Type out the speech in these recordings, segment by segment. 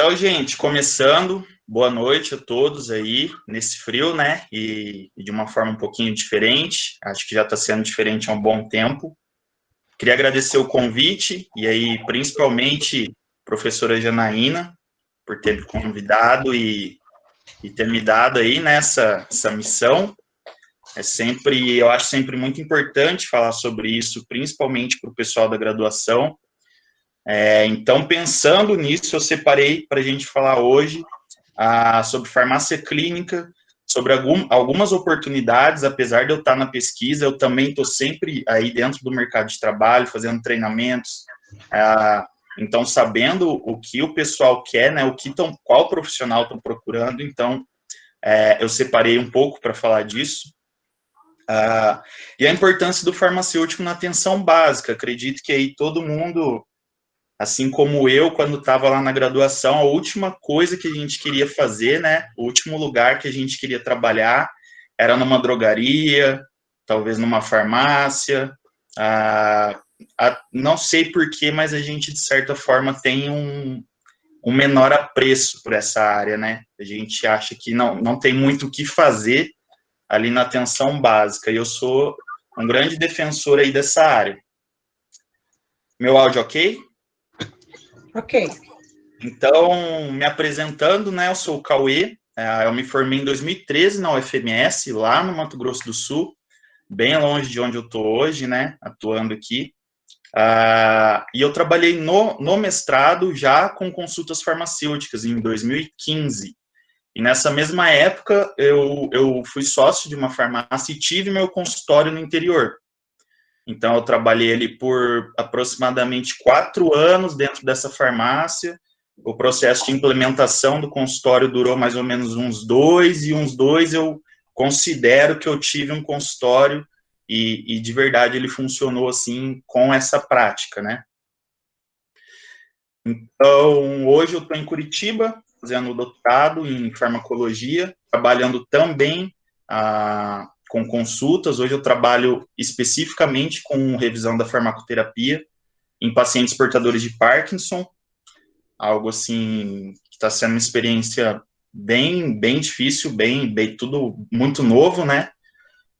Então, gente, começando, boa noite a todos aí, nesse frio, né, e de uma forma um pouquinho diferente, acho que já está sendo diferente há um bom tempo. Queria agradecer o convite, e aí, principalmente, professora Janaína, por ter me convidado e ter me dado aí nessa essa missão. Eu acho sempre muito importante falar sobre isso, principalmente para o pessoal da graduação. Então, pensando nisso, eu separei para a gente falar hoje sobre farmácia clínica, sobre algumas oportunidades. Apesar de eu estar na pesquisa, eu também estou sempre aí dentro do mercado de trabalho, fazendo treinamentos, então sabendo o que o pessoal quer, né, qual profissional estão procurando. Então, eu separei um pouco para falar disso. E a importância do farmacêutico na atenção básica. Acredito que aí todo mundo, assim como eu, quando estava lá na graduação, a última coisa que a gente queria fazer, né, o último lugar que a gente queria trabalhar era numa drogaria, talvez numa farmácia. Não sei porquê, mas a gente, de certa forma, tem um menor apreço por essa área, né? A gente acha que não tem muito o que fazer ali na atenção básica, e eu sou um grande defensor aí dessa área. Meu áudio ok? Ok. Então, me apresentando, né, eu sou o Cauê, eu me formei em 2013 na UFMS, lá no Mato Grosso do Sul, bem longe de onde eu estou hoje, né, atuando aqui. E eu trabalhei no mestrado já com consultas farmacêuticas em 2015. E nessa mesma época, eu fui sócio de uma farmácia e tive meu consultório no interior. Então, eu trabalhei ali por aproximadamente 4 anos dentro dessa farmácia. O processo de implementação do consultório durou mais ou menos uns 2, e uns 2 eu considero que eu tive um consultório e de verdade ele funcionou assim com essa prática, né? Então, hoje eu estou em Curitiba, fazendo doutorado em farmacologia, trabalhando também com consultas. Hoje eu trabalho especificamente com revisão da farmacoterapia em pacientes portadores de Parkinson, algo assim que está sendo uma experiência bem difícil, tudo muito novo, né?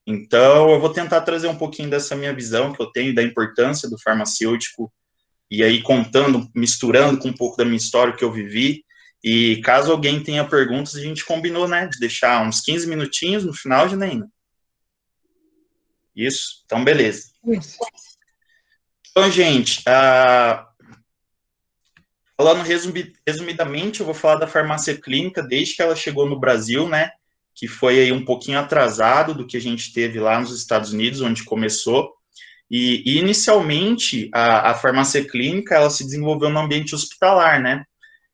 Então, eu vou tentar trazer um pouquinho dessa minha visão que eu tenho da importância do farmacêutico, e aí contando, misturando com um pouco da minha história que eu vivi. E caso alguém tenha perguntas, a gente combinou, né, de deixar uns 15 minutinhos no final, Janaína. Isso? Então, beleza. Isso. Então, gente, falando resumidamente, eu vou falar da farmácia clínica desde que ela chegou no Brasil, né, que foi aí um pouquinho atrasado do que a gente teve lá nos Estados Unidos, onde começou. E inicialmente, a farmácia clínica, ela se desenvolveu no ambiente hospitalar, né?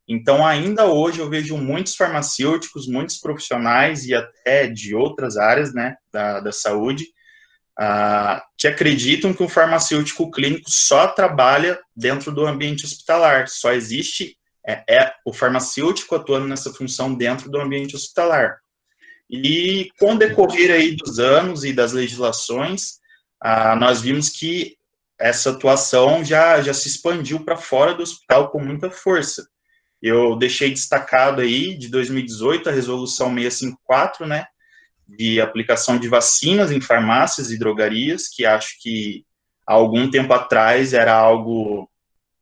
Então, ainda hoje, eu vejo muitos farmacêuticos, muitos profissionais e até de outras áreas, né, da saúde, que acreditam que um farmacêutico clínico só trabalha dentro do ambiente hospitalar, só existe o farmacêutico atuando nessa função dentro do ambiente hospitalar. E com o decorrer aí dos anos e das legislações, nós vimos que essa atuação já se expandiu para fora do hospital com muita força. Eu deixei destacado aí, de 2018, a resolução 654, né, de aplicação de vacinas em farmácias e drogarias, que acho que há algum tempo atrás era algo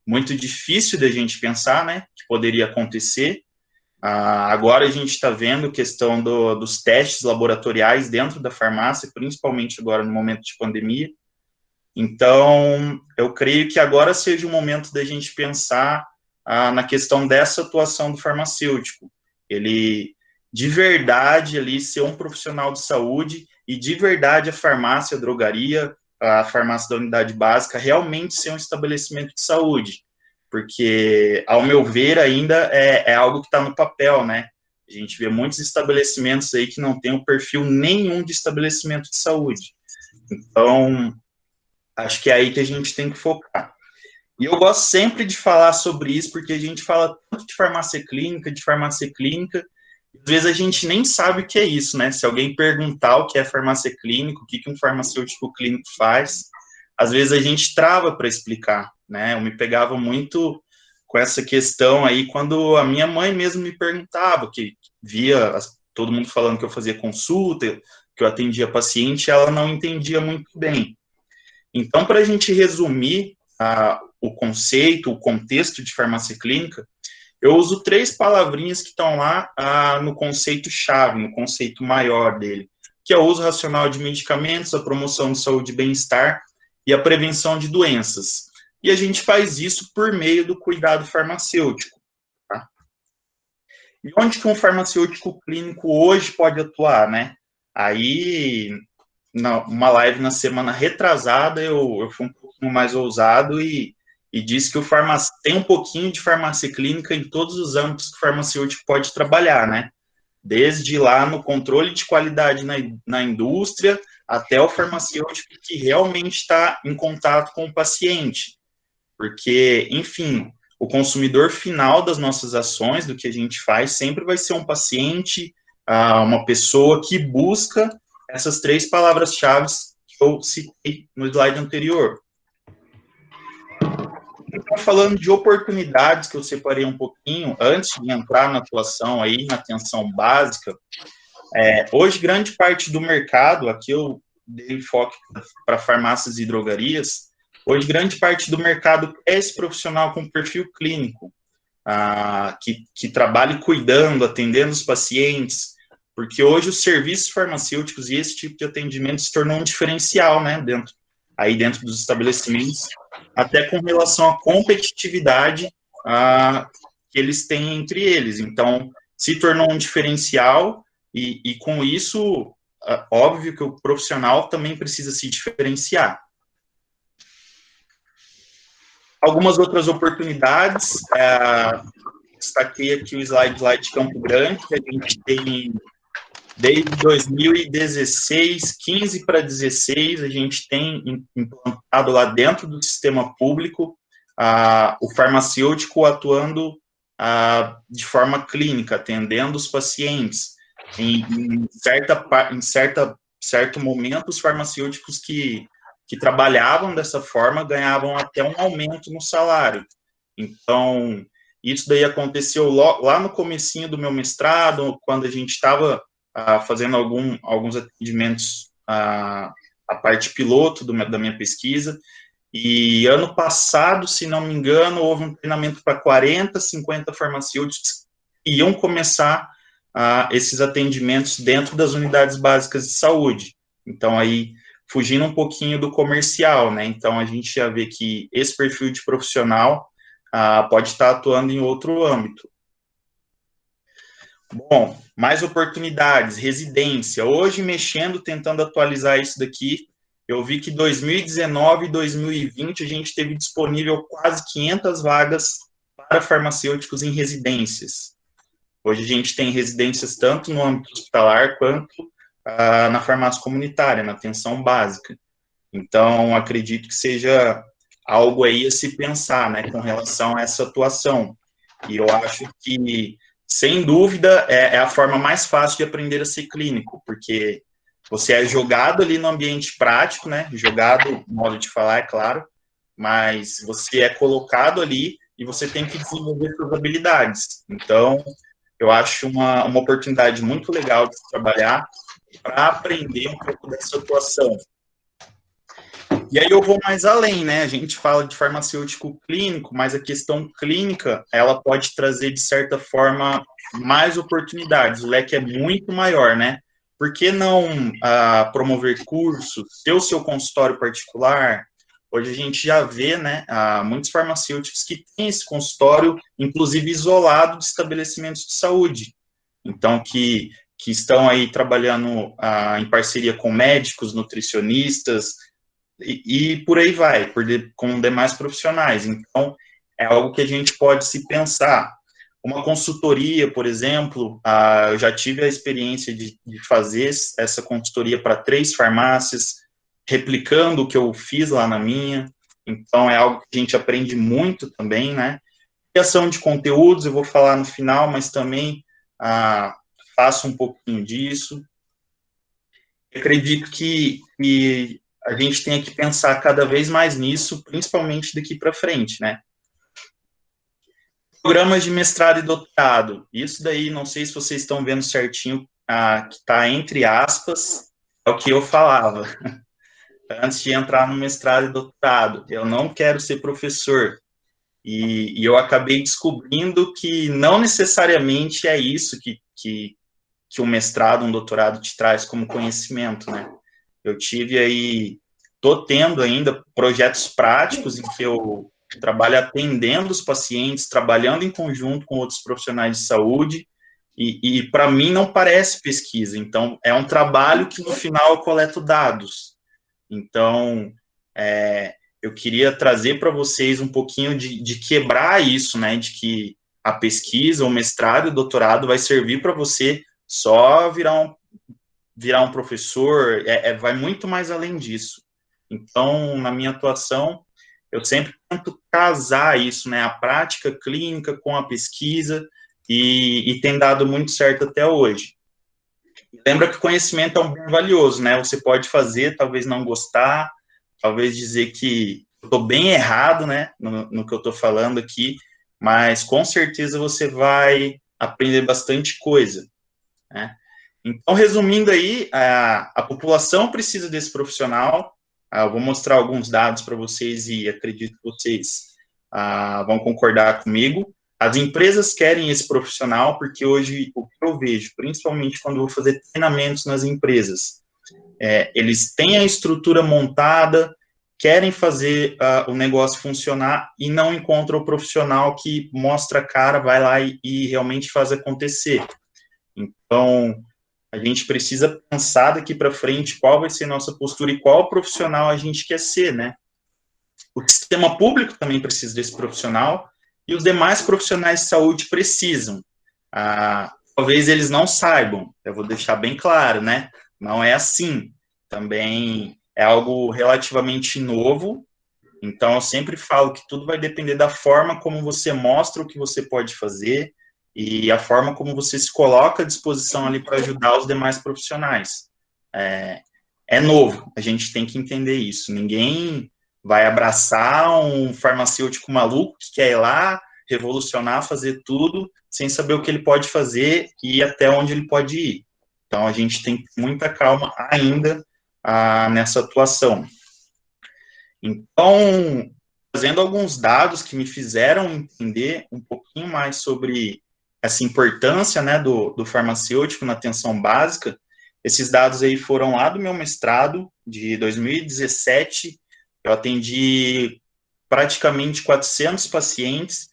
muito difícil de a gente pensar, né, que poderia acontecer. Agora a gente está vendo a questão dos testes laboratoriais dentro da farmácia, principalmente agora no momento de pandemia. Então, eu creio que agora seja o momento da gente pensar na questão dessa atuação do farmacêutico. Ele, de verdade, ali ser um profissional de saúde e, de verdade, a farmácia, a drogaria, a farmácia da unidade básica realmente ser um estabelecimento de saúde. Porque, ao meu ver, ainda é algo que está no papel, né? A gente vê muitos estabelecimentos aí que não têm o perfil nenhum de estabelecimento de saúde. Então, acho que é aí que a gente tem que focar. E eu gosto sempre de falar sobre isso, porque a gente fala tanto de farmácia clínica, e às vezes a gente nem sabe o que é isso, né? Se alguém perguntar o que é farmácia clínica, o que um farmacêutico clínico faz, às vezes a gente trava para explicar, né? Eu me pegava muito com essa questão aí, quando a minha mãe mesmo me perguntava, que via todo mundo falando que eu fazia consulta, que eu atendia paciente, ela não entendia muito bem. Então, para a gente resumir o conceito, o contexto de farmácia clínica, eu uso 3 palavrinhas que estão lá no conceito-chave, no conceito maior dele, que é o uso racional de medicamentos, a promoção de saúde e bem-estar e a prevenção de doenças. E a gente faz isso por meio do cuidado farmacêutico. Tá? E onde que um farmacêutico clínico hoje pode atuar, né? Aí, uma live na semana retrasada, eu fui um pouquinho mais ousado e disse que tem um pouquinho de farmácia clínica em todos os âmbitos que o farmacêutico pode trabalhar, né? Desde lá no controle de qualidade na indústria, até o farmacêutico que realmente está em contato com o paciente. Porque, enfim, o consumidor final das nossas ações, do que a gente faz, sempre vai ser um paciente, uma pessoa que busca essas 3 palavras-chave que eu citei no slide anterior. Então, falando de oportunidades que eu separei um pouquinho, antes de entrar na atuação aí, na atenção básica, hoje grande parte do mercado, aqui eu dei enfoque para farmácias e drogarias, hoje grande parte do mercado é esse profissional com perfil clínico, que trabalha cuidando, atendendo os pacientes, porque hoje os serviços farmacêuticos e esse tipo de atendimento se tornou um diferencial, né, dentro dos estabelecimentos, até com relação à competitividade que eles têm entre eles. Então, se tornou um diferencial e com isso, óbvio que o profissional também precisa se diferenciar. Algumas outras oportunidades, destaquei aqui o slide de Campo Grande, que a gente tem desde 2016, 15 para 16, a gente tem implantado lá dentro do sistema público o farmacêutico atuando de forma clínica, atendendo os pacientes. Em certo momento, os farmacêuticos que trabalhavam dessa forma ganhavam até um aumento no salário. Então, isso daí aconteceu lá no comecinho do meu mestrado, quando a gente estava fazendo alguns atendimentos a parte piloto da minha pesquisa, e ano passado, se não me engano, houve um treinamento para 40, 50 farmacêuticos que iam começar esses atendimentos dentro das unidades básicas de saúde. Então, aí, fugindo um pouquinho do comercial, né? Então, a gente já vê que esse perfil de profissional pode estar atuando em outro âmbito. Bom, mais oportunidades, residência. Hoje, mexendo, tentando atualizar isso daqui, eu vi que 2019 e 2020 a gente teve disponível quase 500 vagas para farmacêuticos em residências. Hoje a gente tem residências tanto no âmbito hospitalar quanto na farmácia comunitária, na atenção básica. Então, acredito que seja algo aí a se pensar, né, com relação a essa atuação. E eu acho que, sem dúvida, é a forma mais fácil de aprender a ser clínico, porque você é jogado ali no ambiente prático, né, jogado, modo de falar, é claro, mas você é colocado ali e você tem que desenvolver suas habilidades. Então, eu acho uma oportunidade muito legal de se trabalhar para aprender um pouco dessa atuação. E aí eu vou mais além, né? A gente fala de farmacêutico clínico, mas a questão clínica, ela pode trazer, de certa forma, mais oportunidades. O leque é muito maior, né? Por que não promover cursos, ter o seu consultório particular? Hoje a gente já vê, né, muitos farmacêuticos que têm esse consultório, inclusive isolado de estabelecimentos de saúde. Então, que estão aí trabalhando em parceria com médicos, nutricionistas, e por aí vai, com demais profissionais. Então, é algo que a gente pode se pensar. Uma consultoria, por exemplo, eu já tive a experiência de fazer essa consultoria para 3 farmácias, replicando o que eu fiz lá na minha. Então, é algo que a gente aprende muito também, né? Criação de conteúdos, eu vou falar no final, mas também faço um pouquinho disso. Eu acredito que a gente tem que pensar cada vez mais nisso, principalmente daqui para frente, né? Programas de mestrado e doutorado. Isso daí, não sei se vocês estão vendo certinho, que está entre aspas, é o que eu falava antes de entrar no mestrado e doutorado. Eu não quero ser professor. E eu acabei descobrindo que não necessariamente é isso que um mestrado, um doutorado te traz como conhecimento, né? Eu tive aí, tô tendo ainda projetos práticos em que eu trabalho atendendo os pacientes, trabalhando em conjunto com outros profissionais de saúde, e para mim não parece pesquisa, então é um trabalho que no final eu coleto dados. Então, eu queria trazer para vocês um pouquinho de quebrar isso, né, de que a pesquisa, o mestrado e o doutorado vai servir para você só virar um professor, vai muito mais além disso. Então, na minha atuação, eu sempre tento casar isso, né, a prática clínica com a pesquisa, e tem dado muito certo até hoje. Lembra que o conhecimento é um bem valioso, né, você pode fazer, talvez não gostar, talvez dizer que eu estou bem errado, né, no que eu estou falando aqui, mas com certeza você vai aprender bastante coisa, né. Então, resumindo aí, a população precisa desse profissional. Eu vou mostrar alguns dados para vocês e acredito que vocês vão concordar comigo. As empresas querem esse profissional porque hoje o que eu vejo, principalmente quando eu vou fazer treinamentos nas empresas, eles têm a estrutura montada, querem fazer o negócio funcionar e não encontram o profissional que mostra a cara, vai lá e realmente faz acontecer. Então, a gente precisa pensar daqui para frente qual vai ser a nossa postura e qual profissional a gente quer ser, né? O sistema público também precisa desse profissional e os demais profissionais de saúde precisam. Talvez eles não saibam, eu vou deixar bem claro, né? Não é assim. Também é algo relativamente novo, então eu sempre falo que tudo vai depender da forma como você mostra o que você pode fazer e a forma como você se coloca à disposição ali para ajudar os demais profissionais. É novo, a gente tem que entender isso. Ninguém vai abraçar um farmacêutico maluco que quer ir lá, revolucionar, fazer tudo, sem saber o que ele pode fazer e até onde ele pode ir. Então, a gente tem muita calma ainda nessa atuação. Então, trazendo alguns dados que me fizeram entender um pouquinho mais sobre essa importância, né, do farmacêutico na atenção básica, esses dados aí foram lá do meu mestrado, de 2017, eu atendi praticamente 400 pacientes,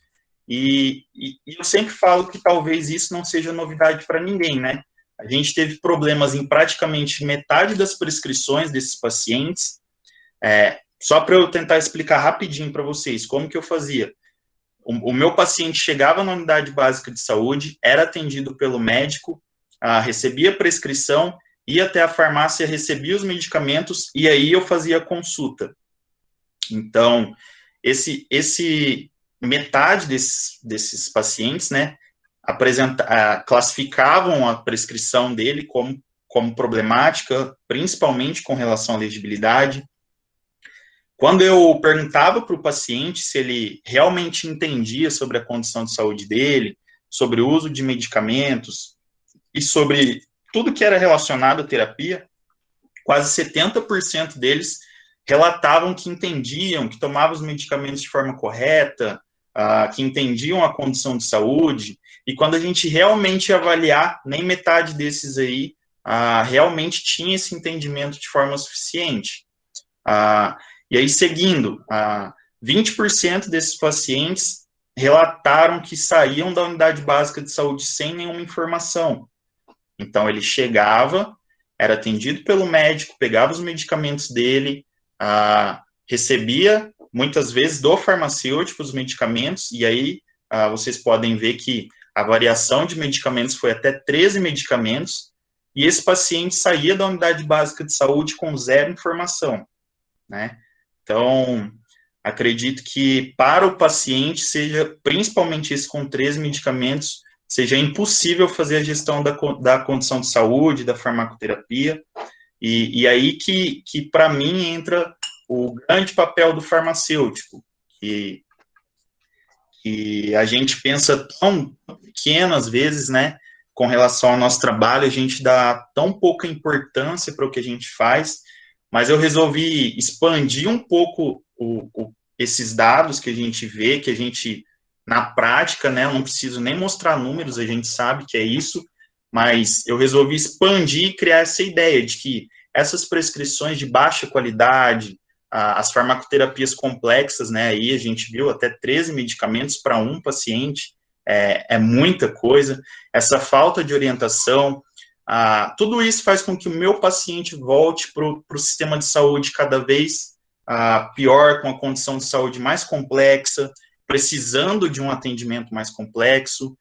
e eu sempre falo que talvez isso não seja novidade para ninguém, né? A gente teve problemas em praticamente metade das prescrições desses pacientes. Só para eu tentar explicar rapidinho para vocês como que eu fazia. O meu paciente chegava na unidade básica de saúde, era atendido pelo médico, recebia prescrição, ia até a farmácia, recebia os medicamentos e aí eu fazia a consulta. Então, metade desses pacientes, né, classificavam a prescrição dele como problemática, principalmente com relação à legibilidade. Quando eu perguntava para o paciente se ele realmente entendia sobre a condição de saúde dele, sobre o uso de medicamentos e sobre tudo que era relacionado à terapia, quase 70% deles relatavam que entendiam, que tomavam os medicamentos de forma correta, que entendiam a condição de saúde, e quando a gente realmente ia avaliar, nem metade desses aí realmente tinha esse entendimento de forma suficiente. E aí, seguindo, 20% desses pacientes relataram que saíam da unidade básica de saúde sem nenhuma informação. Então, ele chegava, era atendido pelo médico, pegava os medicamentos dele, recebia, muitas vezes, do farmacêutico os medicamentos, e aí vocês podem ver que a variação de medicamentos foi até 13 medicamentos, e esse paciente saía da unidade básica de saúde com zero informação, né? Então, acredito que para o paciente seja, principalmente esse com 13 medicamentos, seja impossível fazer a gestão da condição de saúde, da farmacoterapia, e aí que para mim entra o grande papel do farmacêutico, que E a gente pensa tão pequeno, às vezes, né, com relação ao nosso trabalho, a gente dá tão pouca importância para o que a gente faz, mas eu resolvi expandir um pouco esses dados que a gente vê, que a gente, na prática, né, eu não preciso nem mostrar números, a gente sabe que é isso, mas eu resolvi expandir e criar essa ideia de que essas prescrições de baixa qualidade, as farmacoterapias complexas, né, aí a gente viu até 13 medicamentos para um paciente, é muita coisa, essa falta de orientação, tudo isso faz com que o meu paciente volte para o sistema de saúde cada vez pior, com a condição de saúde mais complexa, precisando de um atendimento mais complexo,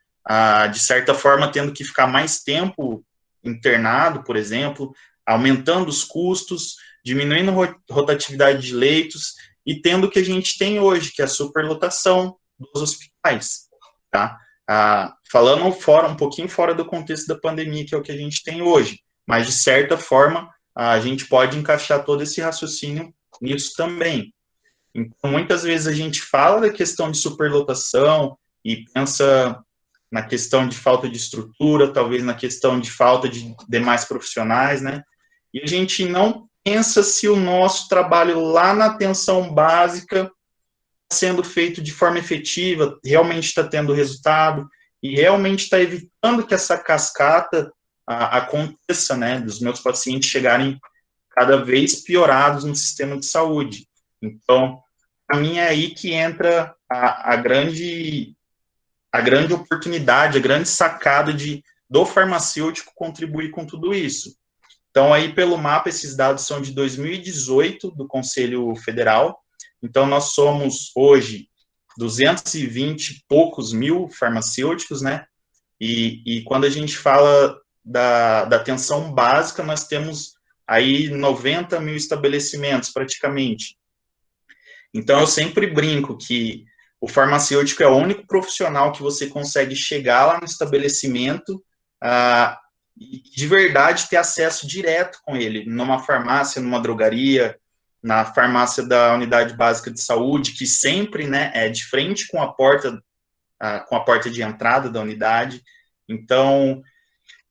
de certa forma tendo que ficar mais tempo internado, por exemplo, aumentando os custos, diminuindo a rotatividade de leitos e tendo o que a gente tem hoje, que é a superlotação dos hospitais, tá? Falando um pouquinho fora do contexto da pandemia, que é o que a gente tem hoje, mas de certa forma a gente pode encaixar todo esse raciocínio nisso também. Então, muitas vezes a gente fala da questão de superlotação e pensa na questão de falta de estrutura, talvez na questão de falta de demais profissionais, né? E a gente não pensa se o nosso trabalho lá na atenção básica está sendo feito de forma efetiva, realmente está tendo resultado e realmente está evitando que essa cascata aconteça, né? Dos meus pacientes chegarem cada vez piorados no sistema de saúde. Então, para mim é aí que entra a grande oportunidade, a grande sacada do farmacêutico contribuir com tudo isso. Então, aí pelo mapa, esses dados são de 2018, do Conselho Federal. Então, nós somos, hoje, 220 e poucos mil farmacêuticos, né? E quando a gente fala da atenção básica, nós temos aí 90 mil estabelecimentos, praticamente. Então, eu sempre brinco que o farmacêutico é o único profissional que você consegue chegar lá no estabelecimento e, de verdade, ter acesso direto com ele, numa farmácia, numa drogaria, na farmácia da unidade básica de saúde, que sempre, né, é de frente com a porta de entrada da unidade. Então,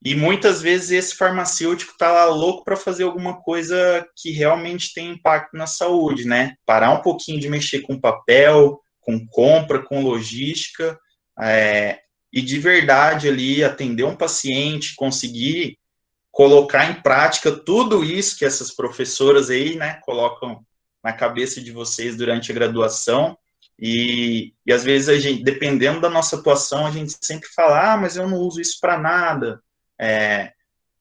e muitas vezes esse farmacêutico está lá louco para fazer alguma coisa que realmente tem impacto na saúde, né? Parar um pouquinho de mexer com papel, com compra, com logística, e de verdade ali atender um paciente, conseguir colocar em prática tudo isso que essas professoras aí, né, colocam na cabeça de vocês durante a graduação. E às vezes a gente, dependendo da nossa atuação, a gente sempre fala, mas eu não uso isso para nada.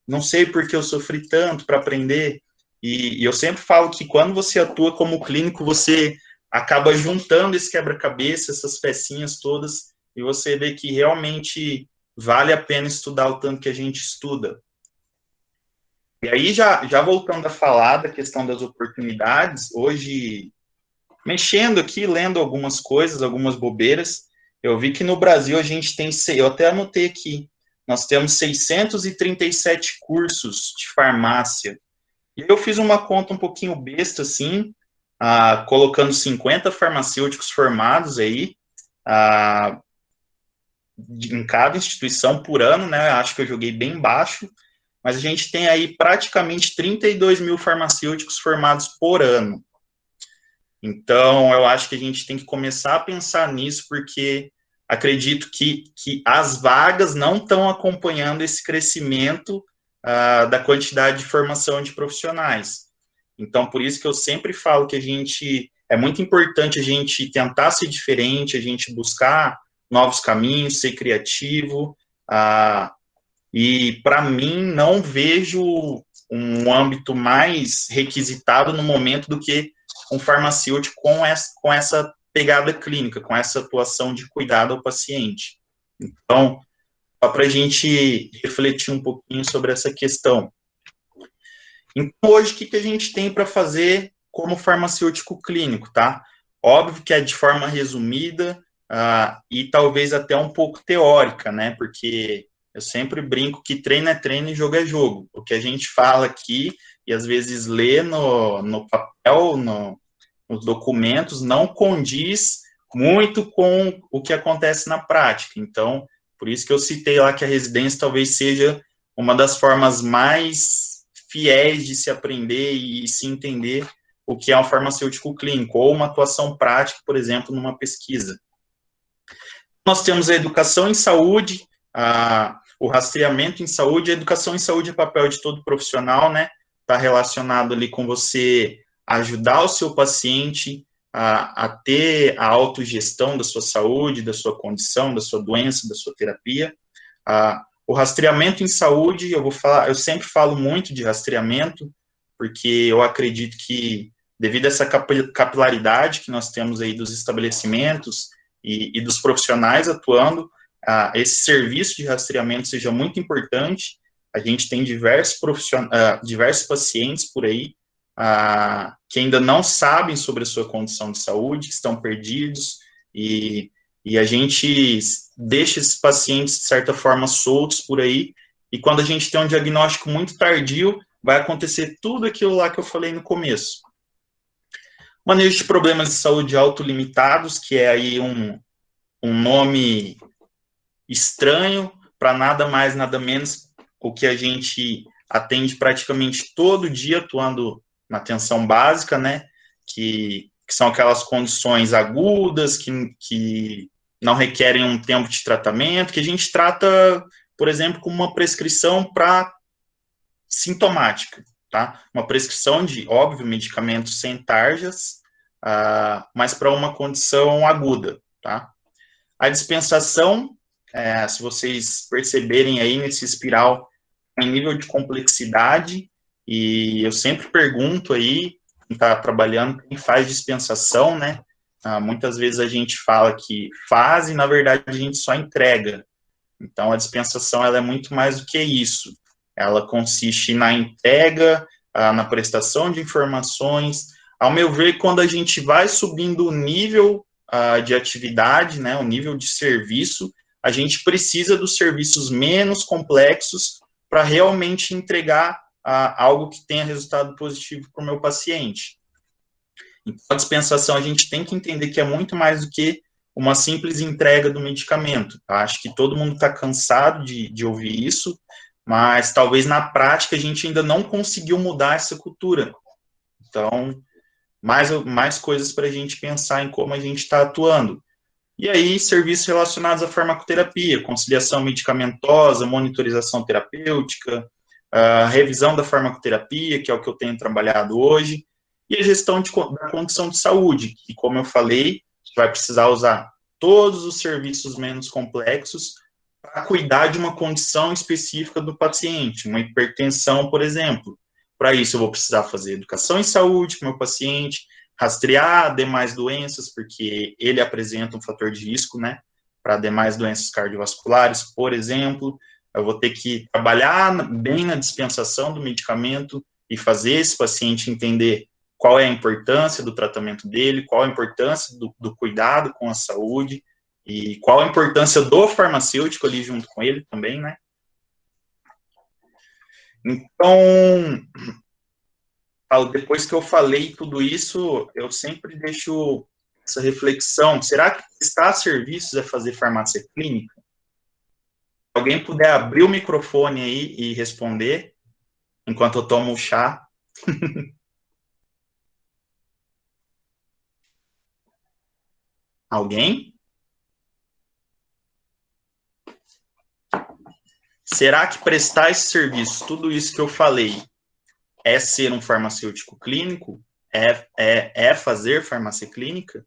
Não sei porque eu sofri tanto para aprender, e eu sempre falo que quando você atua como clínico, você acaba juntando esse quebra-cabeça, essas pecinhas todas, e você vê que realmente vale a pena estudar o tanto que a gente estuda. E aí, já voltando a falar da questão das oportunidades, hoje, mexendo aqui, lendo algumas coisas, algumas bobeiras, eu vi que no Brasil a gente tem, eu até anotei aqui, nós temos 637 cursos de farmácia. E eu fiz uma conta um pouquinho besta, assim, colocando 50 farmacêuticos formados aí, em cada instituição por ano, né? Acho que eu joguei bem baixo, mas a gente tem aí praticamente 32 mil farmacêuticos formados por ano. Então, eu acho que a gente tem que começar a pensar nisso, porque acredito que as vagas não estão acompanhando esse crescimento da quantidade de formação de profissionais. Então, por isso que eu sempre falo que é muito importante a gente tentar ser diferente, a gente buscar novos caminhos, ser criativo, e para mim não vejo um âmbito mais requisitado no momento do que um farmacêutico com essa pegada clínica, com essa atuação de cuidado ao paciente. Então, só para a gente refletir um pouquinho sobre essa questão. Então, hoje, o que a gente tem para fazer como farmacêutico clínico, tá? Óbvio que é de forma resumida e talvez até um pouco teórica, né? Porque eu sempre brinco que treino é treino e jogo é jogo. O que a gente fala aqui e às vezes lê no papel, nos documentos, não condiz muito com o que acontece na prática. Então, por isso que eu citei lá que a residência talvez seja uma das formas mais fiéis de se aprender e se entender o que é um farmacêutico clínico, ou uma atuação prática, por exemplo, numa pesquisa. Nós temos a educação em saúde, o rastreamento em saúde. A educação em saúde é papel de todo profissional, né? Está relacionado ali com você ajudar o seu paciente a ter a autogestão da sua saúde, da sua condição, da sua doença, da sua terapia. O rastreamento em saúde, eu sempre falo muito de rastreamento, porque eu acredito que, devido a essa capilaridade que nós temos aí dos estabelecimentos e dos profissionais atuando, esse serviço de rastreamento seja muito importante. A gente tem diversos pacientes por aí que ainda não sabem sobre a sua condição de saúde, que estão perdidos, e a gente deixa esses pacientes, de certa forma, soltos por aí, e quando a gente tem um diagnóstico muito tardio, vai acontecer tudo aquilo lá que eu falei no começo. Manejo de problemas de saúde autolimitados, que é aí um nome estranho para nada mais, nada menos o que a gente atende praticamente todo dia, atuando na atenção básica, né, que são aquelas condições agudas, que não requerem um tempo de tratamento, que a gente trata, por exemplo, com uma prescrição para sintomática, tá? Uma prescrição de, óbvio, medicamentos sem tarjas, mas para uma condição aguda, tá? A dispensação, se vocês perceberem aí nesse espiral, em nível de complexidade, e eu sempre pergunto aí, quem está trabalhando, quem faz dispensação, né? Muitas vezes a gente fala que faz e, na verdade, a gente só entrega. Então, a dispensação, ela é muito mais do que isso. Ela consiste na entrega, na prestação de informações. Ao meu ver, quando a gente vai subindo o nível de atividade, né, o nível de serviço, a gente precisa dos serviços menos complexos para realmente entregar algo que tenha resultado positivo para o meu paciente. Então, a dispensação, a gente tem que entender que é muito mais do que uma simples entrega do medicamento. Acho que todo mundo está cansado de ouvir isso, mas talvez na prática a gente ainda não conseguiu mudar essa cultura. Então, mais coisas para a gente pensar em como a gente está atuando. E aí, serviços relacionados à farmacoterapia, conciliação medicamentosa, monitorização terapêutica, revisão da farmacoterapia, que é o que eu tenho trabalhado hoje, e a gestão da condição de saúde, que, como eu falei, vai precisar usar todos os serviços menos complexos para cuidar de uma condição específica do paciente, uma hipertensão, por exemplo. Para isso, eu vou precisar fazer educação em saúde com o meu paciente, rastrear demais doenças, porque ele apresenta um fator de risco, né, para demais doenças cardiovasculares, por exemplo. Eu vou ter que trabalhar bem na dispensação do medicamento e fazer esse paciente entender qual é a importância do tratamento dele, qual a importância do cuidado com a saúde e qual a importância do farmacêutico ali junto com ele também, né? Então, depois que eu falei tudo isso, eu sempre deixo essa reflexão. Será que prestar serviços é fazer farmácia clínica? Se alguém puder abrir o microfone aí e responder, enquanto eu tomo o chá. Alguém? Será que prestar esse serviço, tudo isso que eu falei, é ser um farmacêutico clínico? É fazer farmácia clínica?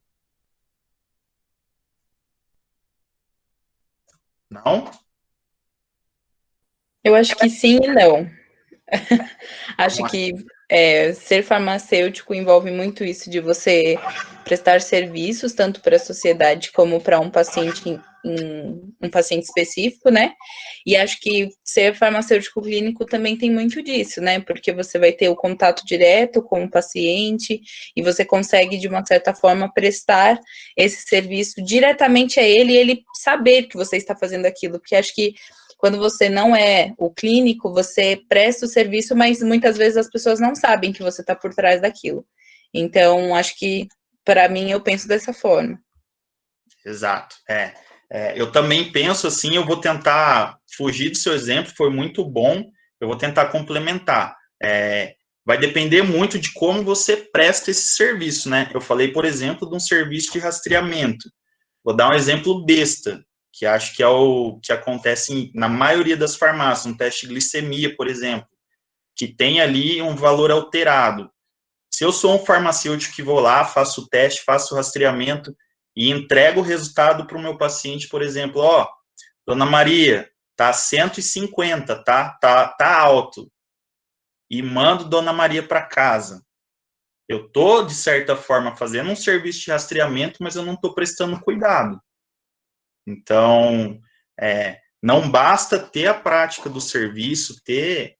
Não? Eu acho que sim e não. Acho que ser farmacêutico envolve muito isso de você prestar serviços, tanto para a sociedade como para um paciente específico, né? E acho que ser farmacêutico clínico também tem muito disso, né? Porque você vai ter o contato direto com o paciente e você consegue, de uma certa forma, prestar esse serviço diretamente a ele e ele saber que você está fazendo aquilo. Porque acho que quando você não é o clínico, você presta o serviço, mas muitas vezes as pessoas não sabem que você está por trás daquilo. Então, acho que, para mim, eu penso dessa forma. Exato. Eu também penso assim, eu vou tentar fugir do seu exemplo, foi muito bom, eu vou tentar complementar. Vai depender muito de como você presta esse serviço, né? Eu falei, por exemplo, de um serviço de rastreamento. Vou dar um exemplo besta, que acho que é o que acontece na maioria das farmácias, um teste de glicemia, por exemplo, que tem ali um valor alterado. Se eu sou um farmacêutico que vou lá, faço o teste, faço o rastreamento e entrego o resultado para o meu paciente, por exemplo, ó, dona Maria, tá 150, tá alto, e mando dona Maria para casa. Eu tô, de certa forma, fazendo um serviço de rastreamento, mas eu não estou prestando cuidado. Então, não basta ter a prática do serviço, ter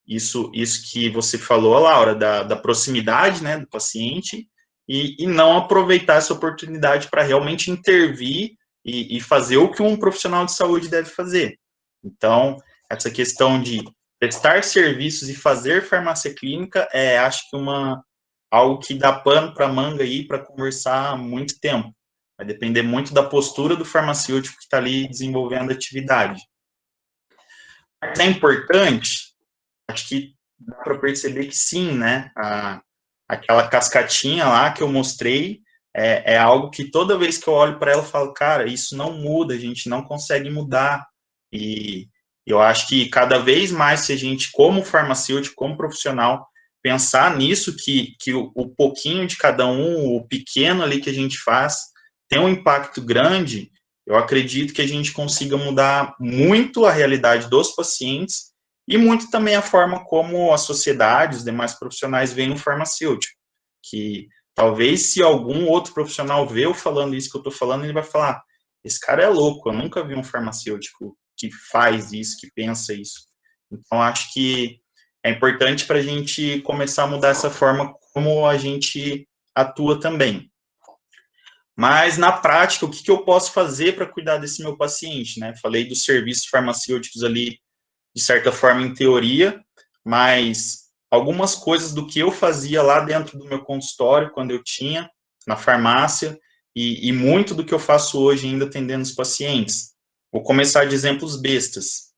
isso que você falou, Laura, da proximidade, né, do paciente, e não aproveitar essa oportunidade para realmente intervir e fazer o que um profissional de saúde deve fazer. Então, essa questão de prestar serviços e fazer farmácia clínica acho que algo que dá pano para manga aí para conversar há muito tempo. Vai depender muito da postura do farmacêutico que está ali desenvolvendo a atividade. Mas é importante, acho que dá para perceber que sim, né? Aquela cascatinha lá que eu mostrei é algo que toda vez que eu olho para ela, eu falo, cara, isso não muda, a gente não consegue mudar. E eu acho que cada vez mais, se a gente, como farmacêutico, como profissional, pensar nisso, que o pouquinho de cada um, o pequeno ali que a gente faz, tem um impacto grande, eu acredito que a gente consiga mudar muito a realidade dos pacientes e muito também a forma como a sociedade, os demais profissionais veem o farmacêutico, que talvez se algum outro profissional vê eu falando isso que eu estou falando, ele vai falar, esse cara é louco, eu nunca vi um farmacêutico que faz isso, que pensa isso. Então, acho que é importante para a gente começar a mudar essa forma como a gente atua também. Mas, na prática, o que eu posso fazer para cuidar desse meu paciente, né? Falei dos serviços farmacêuticos ali, de certa forma, em teoria, mas algumas coisas do que eu fazia lá dentro do meu consultório, quando eu tinha, na farmácia, e muito do que eu faço hoje ainda atendendo os pacientes. Vou começar de exemplos bestas.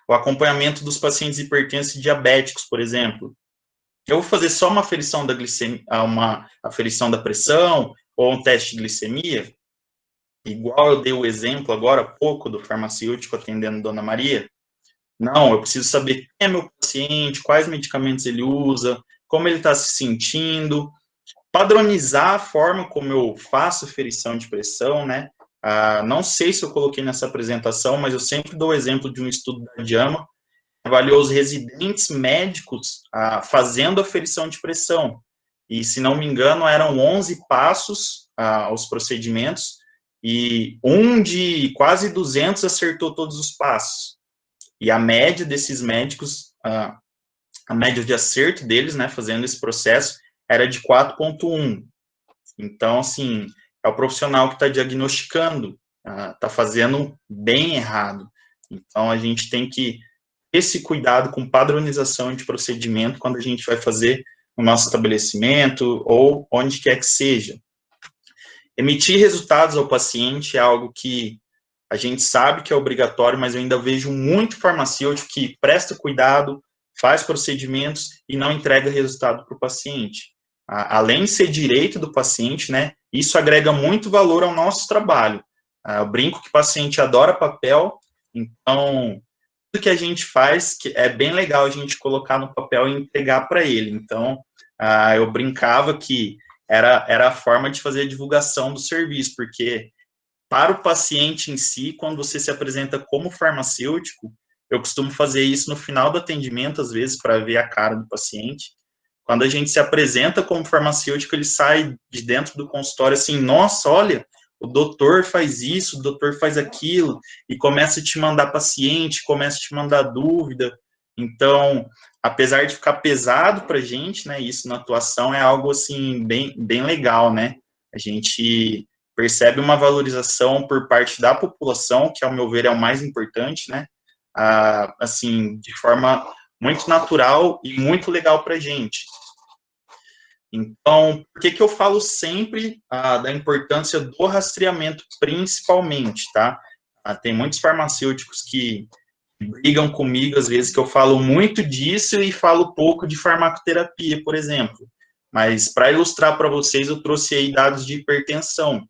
O acompanhamento dos pacientes hipertensos e diabéticos, por exemplo. Eu vou fazer só uma aferição da glicemia, uma aferição da pressão, ou um teste de glicemia, igual eu dei o exemplo agora há pouco do farmacêutico atendendo Dona Maria. Não, eu preciso saber quem é meu paciente, quais medicamentos ele usa, como ele está se sentindo, padronizar a forma como eu faço aferição de pressão, né? Não sei se eu coloquei nessa apresentação, mas eu sempre dou o exemplo de um estudo da JAMA, avaliou os residentes médicos fazendo aferição de pressão. E, se não me engano, eram 11 passos aos procedimentos, e um de quase 200 acertou todos os passos. E a média desses médicos, a média de acerto deles, né, fazendo esse processo, era de 4,1. Então, assim, é o profissional que está diagnosticando, está fazendo bem errado. Então, a gente tem que ter esse cuidado com padronização de procedimento quando a gente vai fazer no nosso estabelecimento ou onde quer que seja. Emitir resultados ao paciente é algo que a gente sabe que é obrigatório, mas eu ainda vejo muito farmacêutico que presta cuidado, faz procedimentos e não entrega resultado para o paciente. Além de ser direito do paciente, né, isso agrega muito valor ao nosso trabalho. Eu brinco que o paciente adora papel, então tudo que a gente faz que é bem legal a gente colocar no papel e entregar para ele. Então, eu brincava que era a forma de fazer a divulgação do serviço, porque para o paciente em si, quando você se apresenta como farmacêutico, eu costumo fazer isso no final do atendimento, às vezes, para ver a cara do paciente. Quando a gente se apresenta como farmacêutico, ele sai de dentro do consultório assim, nossa, olha, o doutor faz isso, o doutor faz aquilo, e começa a te mandar paciente, começa a te mandar dúvida. Então, apesar de ficar pesado para a gente, né, isso na atuação é algo, assim, bem legal, né? A gente percebe uma valorização por parte da população, que, ao meu ver, é o mais importante, né? Assim, de forma muito natural e muito legal para a gente. Então, por que que eu falo sempre da importância do rastreamento, principalmente, tá? Tem muitos farmacêuticos que brigam comigo, às vezes, que eu falo muito disso e falo pouco de farmacoterapia, por exemplo. Mas, para ilustrar para vocês, eu trouxe aí dados de hipertensão,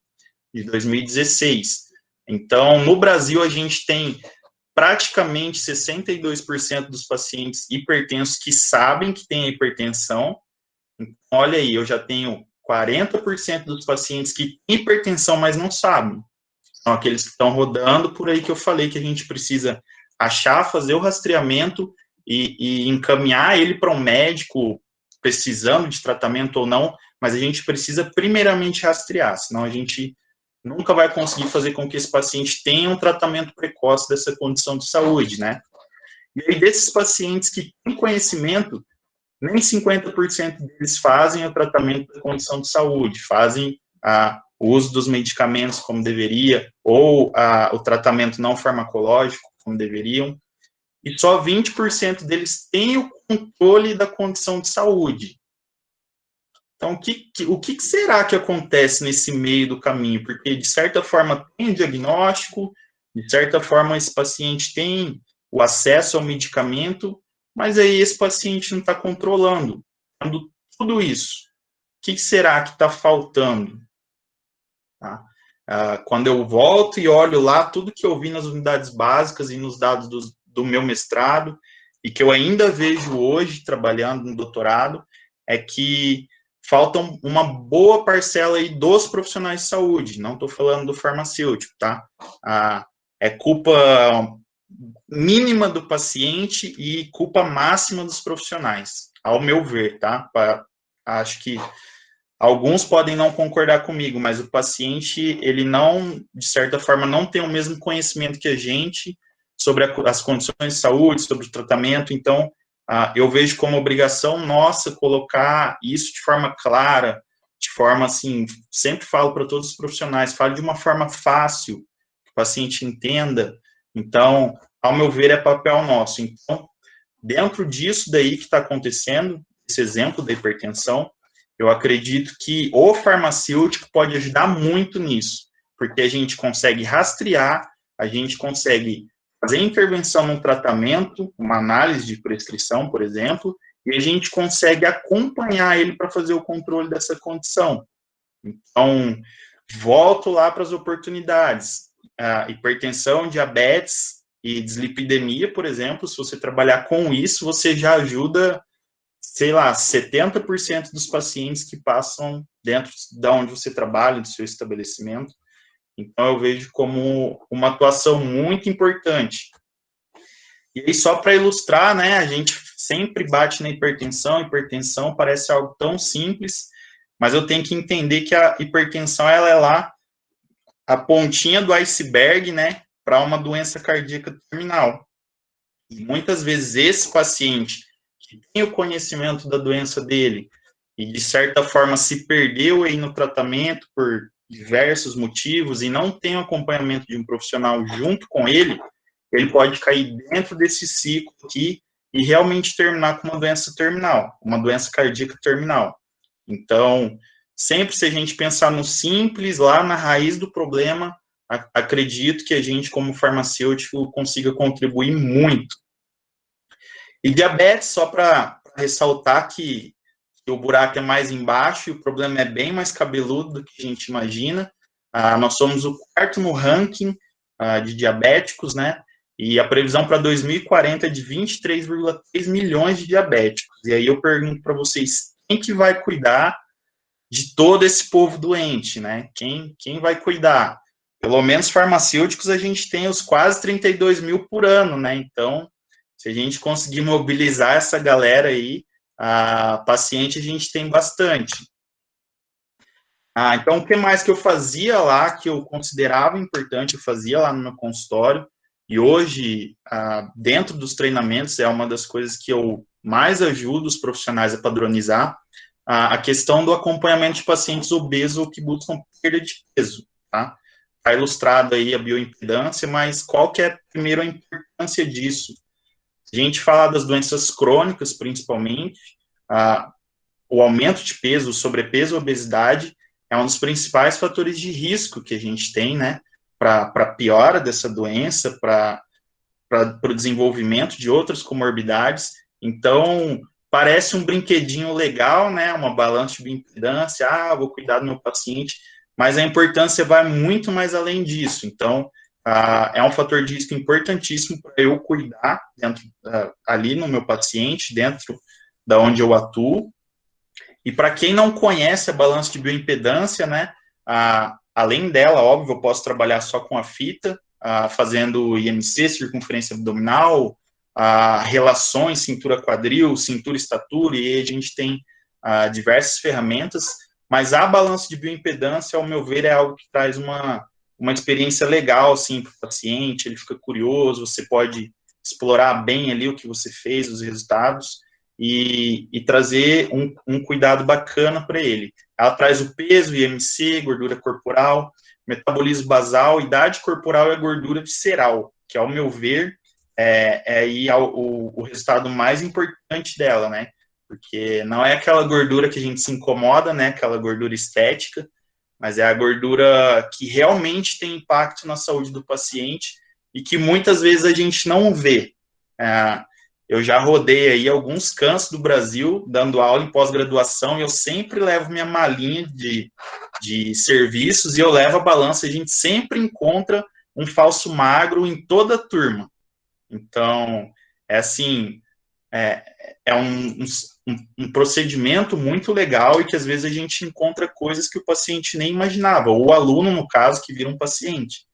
de 2016. Então, no Brasil, a gente tem praticamente 62% dos pacientes hipertensos que sabem que tem hipertensão. Então, olha aí, eu já tenho 40% dos pacientes que têm hipertensão, mas não sabem. São aqueles que estão rodando por aí que eu falei que a gente precisa achar, fazer o rastreamento e encaminhar ele para um médico, precisando de tratamento ou não, mas a gente precisa primeiramente rastrear, senão a gente nunca vai conseguir fazer com que esse paciente tenha um tratamento precoce dessa condição de saúde, né? E aí, desses pacientes que têm conhecimento, nem 50% deles fazem o tratamento da condição de saúde, fazem o uso dos medicamentos como deveria, ou o tratamento não farmacológico como deveriam, e só 20% deles têm o controle da condição de saúde. Então, o que será que acontece nesse meio do caminho? Porque, de certa forma, tem o diagnóstico, de certa forma, esse paciente tem o acesso ao medicamento, mas aí esse paciente não está controlando tudo isso. O que será que está faltando? Tá? Quando eu volto e olho lá tudo que eu vi nas unidades básicas e nos dados do meu mestrado, e que eu ainda vejo hoje, trabalhando no doutorado, é que faltam uma boa parcela aí dos profissionais de saúde, não estou falando do farmacêutico, tá? É culpa mínima do paciente e culpa máxima dos profissionais, ao meu ver, tá? Acho que alguns podem não concordar comigo, mas o paciente, ele não, de certa forma, não tem o mesmo conhecimento que a gente sobre as condições de saúde, sobre o tratamento, então, eu vejo como obrigação nossa colocar isso de forma clara, de forma, assim, sempre falo para todos os profissionais, falo de uma forma fácil, que o paciente entenda, então, ao meu ver, é papel nosso. Então, dentro disso daí que está acontecendo, esse exemplo da hipertensão, eu acredito que o farmacêutico pode ajudar muito nisso, porque a gente consegue rastrear, a gente consegue fazer intervenção no tratamento, uma análise de prescrição, por exemplo, e a gente consegue acompanhar ele para fazer o controle dessa condição. Então, volto lá para as oportunidades. Hipertensão, diabetes e dislipidemia, por exemplo, se você trabalhar com isso, você já ajuda, sei lá, 70% dos pacientes que passam dentro de onde você trabalha, do seu estabelecimento. Então, eu vejo como uma atuação muito importante. E aí, só para ilustrar, né, a gente sempre bate na hipertensão parece algo tão simples, mas eu tenho que entender que a hipertensão, ela é lá a pontinha do iceberg, né, para uma doença cardíaca terminal. E muitas vezes esse paciente que tem o conhecimento da doença dele e, de certa forma, se perdeu aí no tratamento por diversos motivos e não tem o acompanhamento de um profissional junto com ele, ele pode cair dentro desse ciclo aqui e realmente terminar com uma doença terminal, uma doença cardíaca terminal. Então, sempre se a gente pensar no simples, lá na raiz do problema, acredito que a gente, como farmacêutico, consiga contribuir muito. E diabetes, só para ressaltar que o buraco é mais embaixo e o problema é bem mais cabeludo do que a gente imagina. Nós somos o quarto no ranking de diabéticos, né? E a previsão para 2040 é de 23,3 milhões de diabéticos. E aí eu pergunto para vocês, quem que vai cuidar de todo esse povo doente, né? Quem vai cuidar? Pelo menos farmacêuticos a gente tem os quase 32 mil por ano, né? Então, se a gente conseguir mobilizar essa galera aí, paciente a gente tem bastante. Então, o que mais que eu fazia lá, que eu considerava importante, eu fazia lá no meu consultório, e hoje, dentro dos treinamentos, é uma das coisas que eu mais ajudo os profissionais a padronizar, a questão do acompanhamento de pacientes obesos ou que buscam perda de peso, tá? Está ilustrado aí a bioimpedância, mas qual que é, primeiro, a importância disso? Se a gente falar das doenças crônicas, principalmente, o aumento de peso, o sobrepeso, a obesidade, é um dos principais fatores de risco que a gente tem, né, para piora dessa doença, para o desenvolvimento de outras comorbidades. Então, parece um brinquedinho legal, né, uma balança de bioimpedância, vou cuidar do meu paciente, mas a importância vai muito mais além disso. Então, é um fator de risco importantíssimo para eu cuidar dentro, ali no meu paciente, dentro da onde eu atuo. E para quem não conhece a balança de bioimpedância, né, além dela, óbvio, eu posso trabalhar só com a fita, fazendo IMC, circunferência abdominal, relações, cintura quadril, cintura estatura, e aí a gente tem diversas ferramentas, mas a balança de bioimpedância, ao meu ver, é algo que traz uma experiência legal, assim, para o paciente, ele fica curioso, você pode explorar bem ali o que você fez, os resultados, e trazer um cuidado bacana para ele. Ela traz o peso, IMC, gordura corporal, metabolismo basal, idade corporal e a gordura visceral, que, ao meu ver, é aí o resultado mais importante dela, né? Porque não é aquela gordura que a gente se incomoda, né? Aquela gordura estética, mas é a gordura que realmente tem impacto na saúde do paciente e que muitas vezes a gente não vê. Eu já rodei aí alguns cantos do Brasil, dando aula em pós-graduação, e eu sempre levo minha malinha de serviços, e eu levo a balança, a gente sempre encontra um falso magro em toda a turma. Então, assim, é um procedimento muito legal e que às vezes a gente encontra coisas que o paciente nem imaginava, ou o aluno, no caso, que vira um paciente.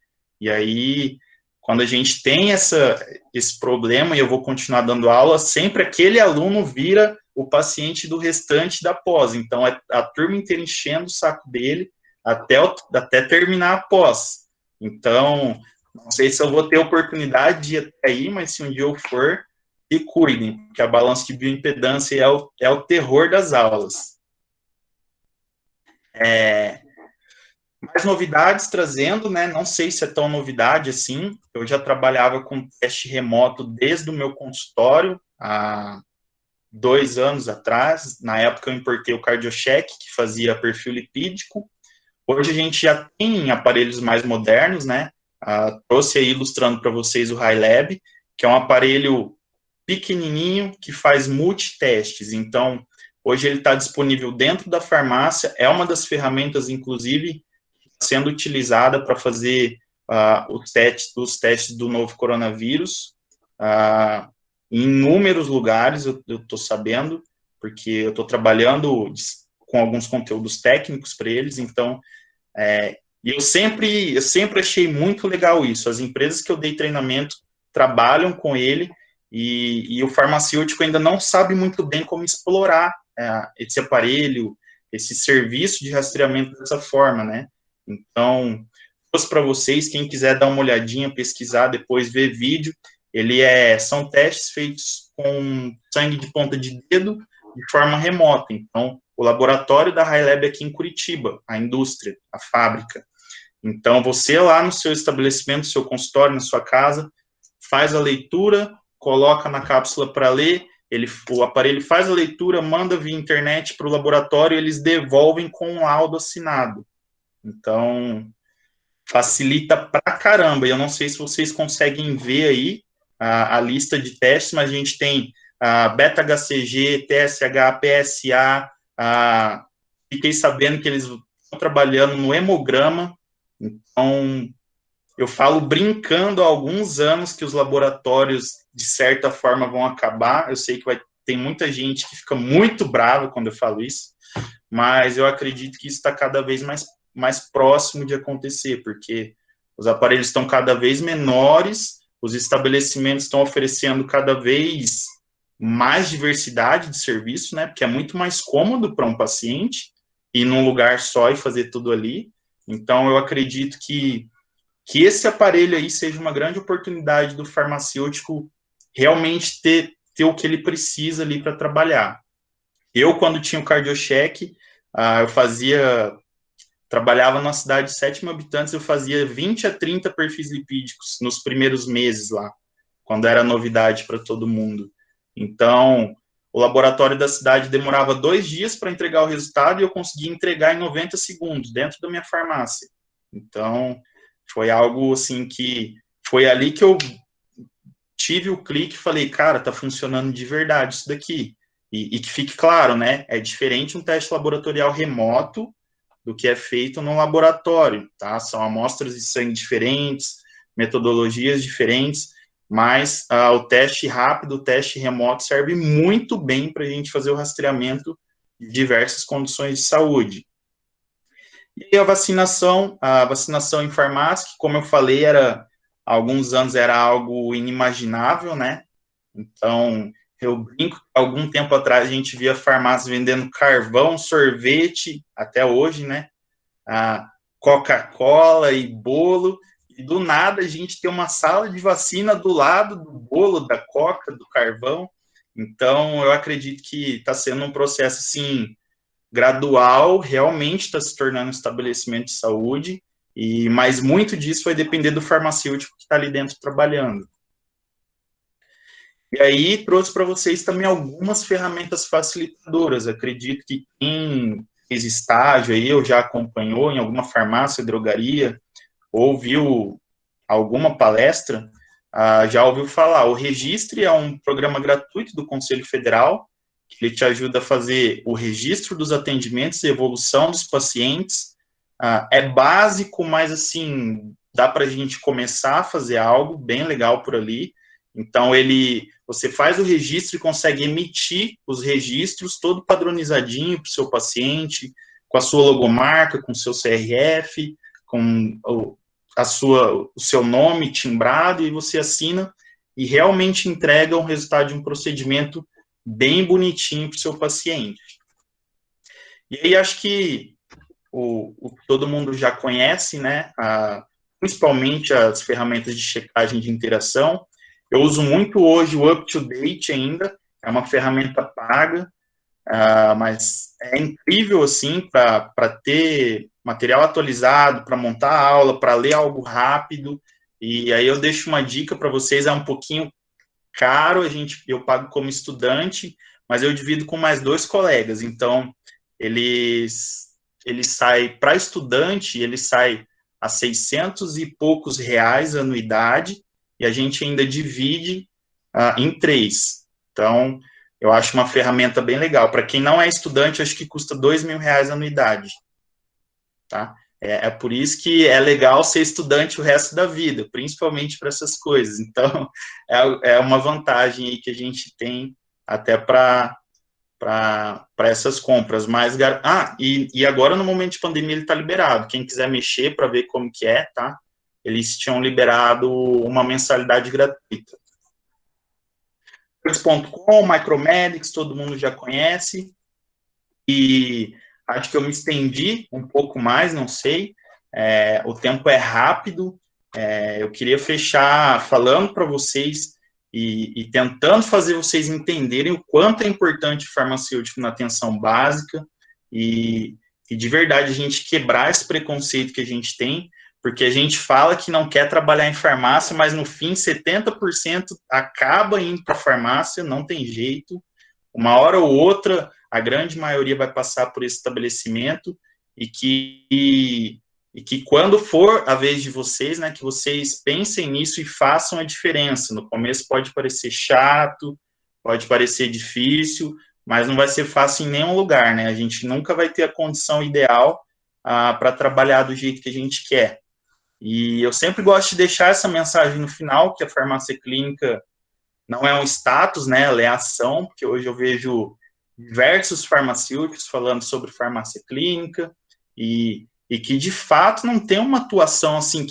E aí, quando a gente tem esse problema, e eu vou continuar dando aula, sempre aquele aluno vira o paciente do restante da pós. Então, é a turma inteira enchendo o saco dele até terminar a pós. Então, não sei se eu vou ter oportunidade de ir até aí, mas se um dia eu for, se cuidem, porque a balança de bioimpedância é o terror das aulas. Mais novidades trazendo, né? Não sei se é tão novidade assim. Eu já trabalhava com teste remoto desde o meu consultório, há 2 anos atrás. Na época eu importei o CardioCheck, que fazia perfil lipídico. Hoje a gente já tem aparelhos mais modernos, né? Trouxe aí ilustrando para vocês o HiLab, que é um aparelho pequenininho que faz multitestes. Então, hoje ele está disponível dentro da farmácia, é uma das ferramentas, inclusive, sendo utilizada para fazer os testes do novo coronavírus, em inúmeros lugares, eu estou sabendo, porque eu estou trabalhando com alguns conteúdos técnicos para eles, então, e eu sempre achei muito legal isso. As empresas que eu dei treinamento trabalham com ele, e o farmacêutico ainda não sabe muito bem como explorar esse aparelho, esse serviço de rastreamento dessa forma, né? Então, trouxe para vocês, quem quiser dar uma olhadinha, pesquisar, depois ver vídeo, são testes feitos com sangue de ponta de dedo de forma remota. Então, o laboratório da HiLab aqui em Curitiba, a indústria, a fábrica. Então, você lá no seu estabelecimento, no seu consultório, na sua casa, faz a leitura, coloca na cápsula para ler, o aparelho faz a leitura, manda via internet para o laboratório, eles devolvem com um laudo assinado. Então, facilita pra caramba. E eu não sei se vocês conseguem ver aí a lista de testes, mas a gente tem beta-HCG, TSH, PSA, fiquei sabendo que eles estão trabalhando no hemograma. Então, eu falo brincando há alguns anos que os laboratórios, de certa forma, vão acabar. Eu sei que tem muita gente que fica muito brava quando eu falo isso, mas eu acredito que isso está cada vez mais próximo de acontecer, porque os aparelhos estão cada vez menores, os estabelecimentos estão oferecendo cada vez mais diversidade de serviço, né, porque é muito mais cômodo para um paciente ir num lugar só e fazer tudo ali. Então, eu acredito que esse aparelho aí seja uma grande oportunidade do farmacêutico realmente ter o que ele precisa ali para trabalhar. Eu, quando tinha o CardioCheck, eu trabalhava numa cidade de 7 mil habitantes, eu fazia 20 a 30 perfis lipídicos nos primeiros meses lá, quando era novidade para todo mundo. Então, o laboratório da cidade demorava 2 dias para entregar o resultado e eu conseguia entregar em 90 segundos, dentro da minha farmácia. Então, foi algo assim que, foi ali que eu tive o clique e falei, cara, tá funcionando de verdade isso daqui. E que fique claro, né, é diferente um teste laboratorial remoto do que é feito no laboratório, tá? São amostras de sangue diferentes, metodologias diferentes, mas o teste rápido, o teste remoto serve muito bem para a gente fazer o rastreamento de diversas condições de saúde. E a vacinação em farmácia, que, como eu falei, há alguns anos era algo inimaginável, né? Então, eu brinco que algum tempo atrás a gente via farmácia vendendo carvão, sorvete, até hoje, né? Coca-Cola e bolo, e do nada a gente tem uma sala de vacina do lado do bolo, da coca, do carvão. Então, eu acredito que está sendo um processo, assim, gradual, realmente está se tornando um estabelecimento de saúde, mas muito disso vai depender do farmacêutico que está ali dentro trabalhando. E aí, trouxe para vocês também algumas ferramentas facilitadoras. Acredito que quem fez estágio aí, ou já acompanhou em alguma farmácia, drogaria, ou viu alguma palestra, já ouviu falar. O Registre é um programa gratuito do Conselho Federal, que ele te ajuda a fazer o registro dos atendimentos e evolução dos pacientes. É básico, mas, assim, dá para a gente começar a fazer algo bem legal por ali. Então, você faz o registro e consegue emitir os registros todo padronizadinho para o seu paciente, com a sua logomarca, com o seu CRF, com o seu nome timbrado, e você assina e realmente entrega o resultado de um procedimento bem bonitinho para o seu paciente. E aí, acho que o que todo mundo já conhece, né? Principalmente as ferramentas de checagem de interação. Eu uso muito hoje o UpToDate ainda, é uma ferramenta paga, mas é incrível, assim, para ter material atualizado, para montar a aula, para ler algo rápido. E aí eu deixo uma dica para vocês, é um pouquinho caro, eu pago como estudante, mas eu divido com mais 2 colegas. Então, ele sai, para estudante, ele sai a 600 e poucos reais a anuidade, e a gente ainda divide em 3. Então, eu acho uma ferramenta bem legal. Para quem não é estudante, acho que custa R$2.000 a anuidade. Tá? É por isso que é legal ser estudante o resto da vida, principalmente para essas coisas. Então, é uma vantagem aí que a gente tem até para essas compras. Mas, e agora, no momento de pandemia, ele está liberado. Quem quiser mexer para ver como que é, tá? Eles tinham liberado uma mensalidade gratuita. .com, Micromedics, todo mundo já conhece. E acho que eu me estendi um pouco mais, não sei. O tempo é rápido. Eu queria fechar falando para vocês e tentando fazer vocês entenderem o quanto é importante o farmacêutico na atenção básica e de verdade a gente quebrar esse preconceito que a gente tem, porque a gente fala que não quer trabalhar em farmácia, mas no fim 70% acaba indo para a farmácia, não tem jeito. Uma hora ou outra, a grande maioria vai passar por esse estabelecimento e que quando for a vez de vocês, né, que vocês pensem nisso e façam a diferença. No começo pode parecer chato, pode parecer difícil, mas não vai ser fácil em nenhum lugar, né? A gente nunca vai ter a condição ideal para trabalhar do jeito que a gente quer. E eu sempre gosto de deixar essa mensagem no final, que a farmácia clínica não é um status, né? Ela é ação, porque hoje eu vejo diversos farmacêuticos falando sobre farmácia clínica e que, de fato, não tem uma atuação, assim,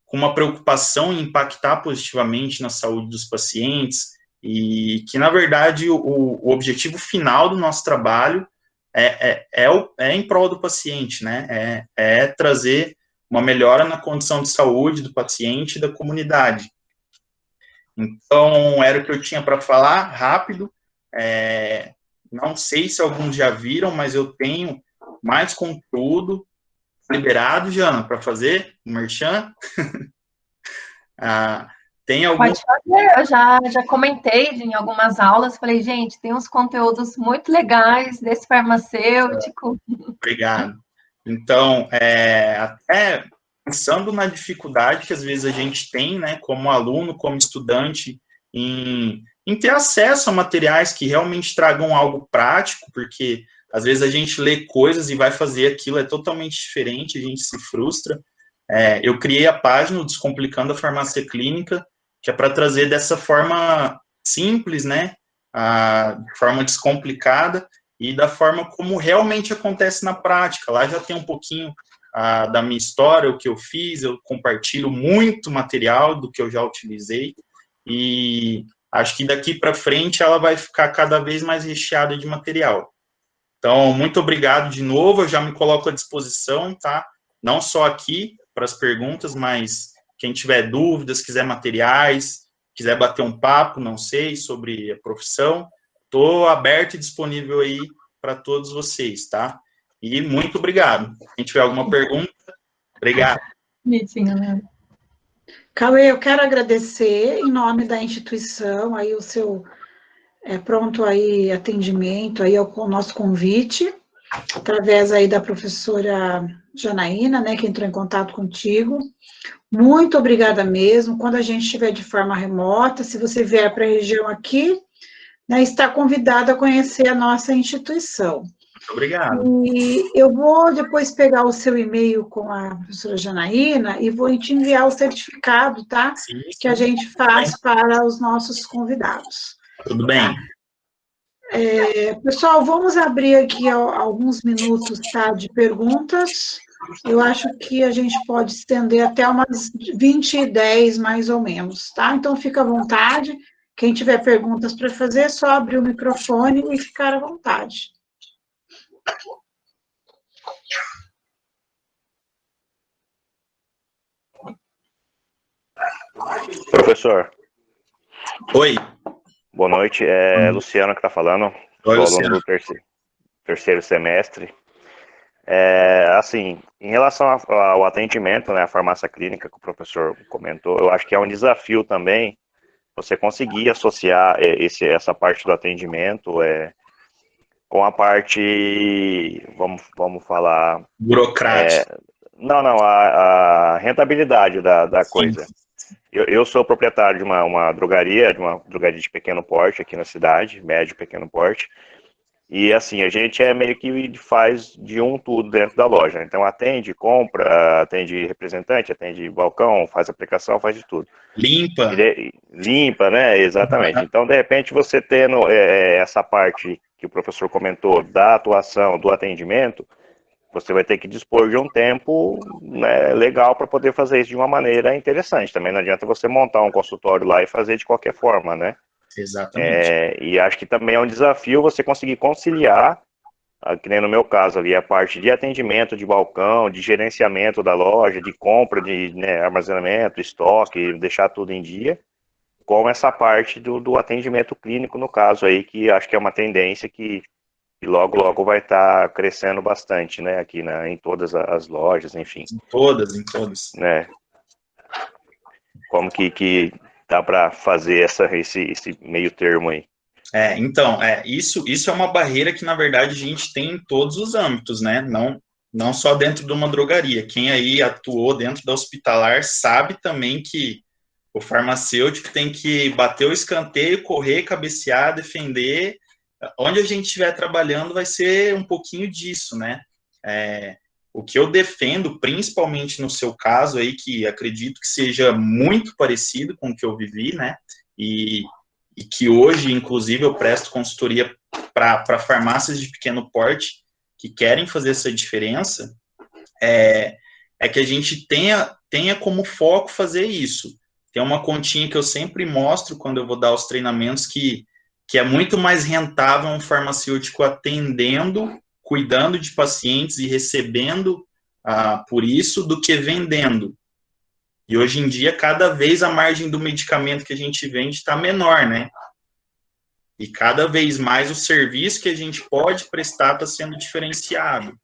com uma preocupação em impactar positivamente na saúde dos pacientes e que, na verdade, o objetivo final do nosso trabalho é em prol do paciente, né? É trazer uma melhora na condição de saúde do paciente e da comunidade. Então, era o que eu tinha para falar, rápido. Não sei se alguns já viram, mas eu tenho mais conteúdo liberado, Jana, para fazer o merchan. Tem algum... Pode fazer, eu já comentei em algumas aulas, falei, gente, tem uns conteúdos muito legais desse farmacêutico. Obrigado. Então, até pensando na dificuldade que às vezes a gente tem, né, como aluno, como estudante, em ter acesso a materiais que realmente tragam algo prático, porque às vezes a gente lê coisas e vai fazer aquilo, é totalmente diferente, a gente se frustra. Eu criei a página Descomplicando a Farmácia Clínica, que é para trazer dessa forma simples, né, de forma descomplicada, e da forma como realmente acontece na prática. Lá já tem um pouquinho da minha história, o que eu fiz, eu compartilho muito material do que eu já utilizei, e acho que daqui para frente ela vai ficar cada vez mais recheada de material. Então, muito obrigado de novo, eu já me coloco à disposição, tá? Não só aqui para as perguntas, mas quem tiver dúvidas, quiser materiais, quiser bater um papo, não sei, sobre a profissão, estou aberto e disponível aí para todos vocês, tá? E muito obrigado. Quem tiver alguma pergunta, obrigado. Bonitinho, né? Cauê, eu quero agradecer em nome da instituição aí o seu pronto aí atendimento aí ao nosso convite, através aí da professora Janaína, né, que entrou em contato contigo. Muito obrigada mesmo. Quando a gente estiver de forma remota, se você vier para a região aqui, né, está convidado a conhecer a nossa instituição. Muito obrigado. E eu vou depois pegar o seu e-mail com a professora Janaína e vou te enviar o certificado, tá? Sim, sim. Que a gente faz para os nossos convidados. Tudo bem. Pessoal, vamos abrir aqui alguns minutos, tá, de perguntas. Eu acho que a gente pode estender até umas 20h10, mais ou menos, tá? Então, fica à vontade. Quem tiver perguntas para fazer, é só abrir o microfone e ficar à vontade. Professor. Oi. Boa noite, Luciano que está falando. Oi, sou Luciano. aluno do terceiro semestre. Assim, em relação ao atendimento, né, a farmácia clínica que o professor comentou, eu acho que é um desafio também você conseguir associar essa parte do atendimento com a parte, vamos falar... Burocrática. Não, a rentabilidade da coisa. Eu sou proprietário de uma drogaria de pequeno porte aqui na cidade, médio pequeno porte, e assim, a gente meio que faz de tudo dentro da loja. Então atende, compra, atende representante, atende balcão, faz aplicação, faz de tudo. Limpa. Limpa, né? Exatamente. Então, de repente, você tendo essa parte que o professor comentou da atuação, do atendimento, você vai ter que dispor de um tempo, né, legal para poder fazer isso de uma maneira interessante. Também não adianta você montar um consultório lá e fazer de qualquer forma, né? Exatamente. E acho que também é um desafio você conseguir conciliar, que nem no meu caso ali, a parte de atendimento de balcão, de gerenciamento da loja, de compra, de armazenamento, estoque, deixar tudo em dia, com essa parte do atendimento clínico, no caso aí, que acho que é uma tendência que logo vai estar crescendo bastante, né, aqui em todas as lojas, enfim. Em todas. Né? Como que dá para fazer esse meio termo aí? Então, isso é uma barreira que, na verdade, a gente tem em todos os âmbitos, né, não só dentro de uma drogaria. Quem aí atuou dentro da hospitalar sabe também que o farmacêutico tem que bater o escanteio, correr, cabecear, defender. Onde a gente estiver trabalhando vai ser um pouquinho disso, né? O que eu defendo, principalmente no seu caso aí, que acredito que seja muito parecido com o que eu vivi, né? E que hoje, inclusive, eu presto consultoria para farmácias de pequeno porte que querem fazer essa diferença, que a gente tenha como foco fazer isso. Tem uma continha que eu sempre mostro quando eu vou dar os treinamentos que é muito mais rentável um farmacêutico atendendo, cuidando de pacientes e recebendo por isso, do que vendendo. E hoje em dia, cada vez a margem do medicamento que a gente vende está menor, né? E cada vez mais o serviço que a gente pode prestar está sendo diferenciado.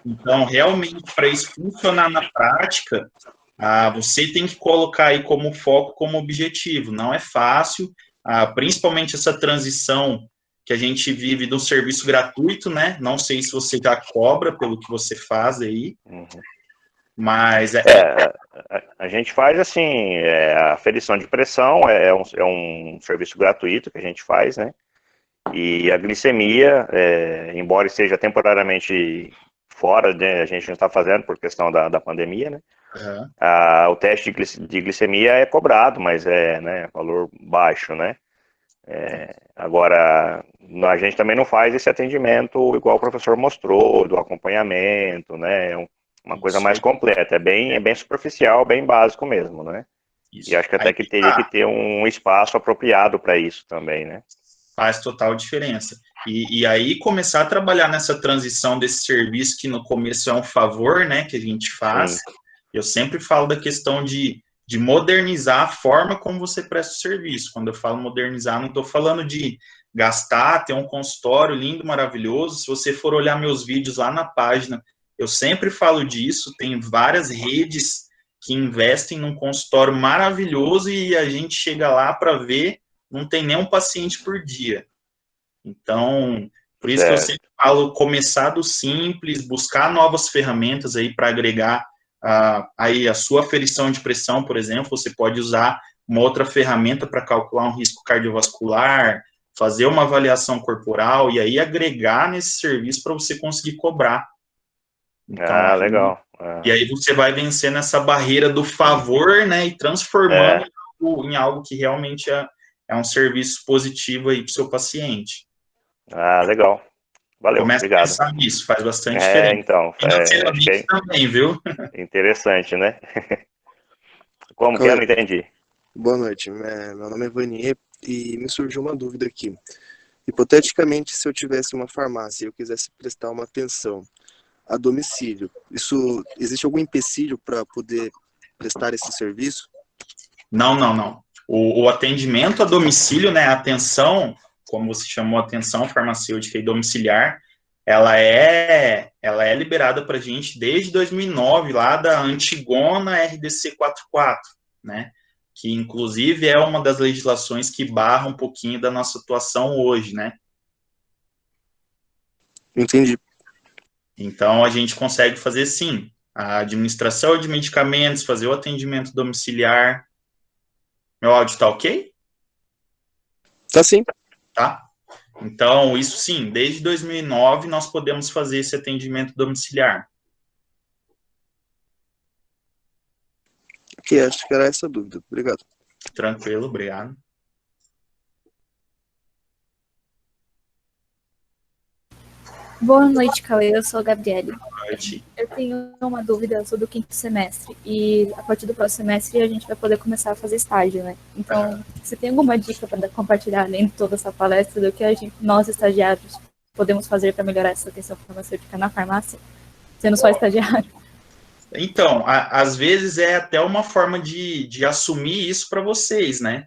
Então realmente, para isso funcionar na prática, você tem que colocar aí como foco, como objetivo. Não é fácil, principalmente essa transição que a gente vive do serviço gratuito, né? Não sei se você já cobra pelo que você faz aí, mas a gente faz assim, a aferição de pressão é um serviço gratuito que a gente faz, né? E a glicemia, embora esteja temporariamente fora, né, a gente não está fazendo por questão da pandemia, né? O teste de glicemia é cobrado, mas né, valor baixo, né? Agora, a gente também não faz esse atendimento igual o professor mostrou, do acompanhamento, né? Uma coisa mais completa, é bem superficial, bem básico mesmo, né? E acho que até que teria que ter um espaço apropriado para isso também, né? Faz total diferença. E aí começar a trabalhar nessa transição desse serviço que no começo é um favor, né, que a gente faz. Sim. Eu sempre falo da questão de modernizar a forma como você presta o serviço. Quando eu falo modernizar, não estou falando de gastar, ter um consultório lindo, maravilhoso. Se você for olhar meus vídeos lá na página, eu sempre falo disso. Tem várias redes que investem num consultório maravilhoso e a gente chega lá para ver, não tem nenhum paciente por dia. Então, por isso que eu sempre falo, começar do simples, buscar novas ferramentas aí para agregar aí a sua aferição de pressão, por exemplo. Você pode usar uma outra ferramenta para calcular um risco cardiovascular, fazer uma avaliação corporal e aí agregar nesse serviço para você conseguir cobrar. Então, legal. E aí você vai vencendo essa barreira do favor, né, e transformando em algo que realmente é um serviço positivo aí para o seu paciente. Legal. Valeu, Começa obrigado. a pensar nisso, faz bastante diferença. Então, acho que também, viu? Interessante, né? Como que é? Não entendi. Boa noite, meu nome é Vanier e me surgiu uma dúvida aqui. Hipoteticamente, se eu tivesse uma farmácia e eu quisesse prestar uma atenção a domicílio, existe algum empecilho para poder prestar esse serviço? Não. O atendimento a domicílio, né, a atenção, como você chamou, atenção farmacêutica e domiciliar, ela é liberada para a gente desde 2009, lá da antigona RDC 44, né, que inclusive é uma das legislações que barra um pouquinho da nossa atuação hoje, né. Entendi. Então, a gente consegue fazer, sim, a administração de medicamentos, fazer o atendimento domiciliar. Meu áudio tá ok? Tá sim. Tá? Então, isso sim, desde 2009 nós podemos fazer esse atendimento domiciliar. Ok, acho que era essa a dúvida. Obrigado. Tranquilo, obrigado. Boa noite, Cauê. Eu sou a Gabriele. Boa noite. Eu tenho uma dúvida sobre o 5º semestre. E a partir do próximo semestre a gente vai poder começar a fazer estágio, né? Então, você tem alguma dica para compartilhar, além de toda essa palestra, do que nós, estagiários, podemos fazer para melhorar essa atenção farmacêutica na farmácia, sendo só estagiário? Então, às vezes é até uma forma de assumir isso para vocês, né?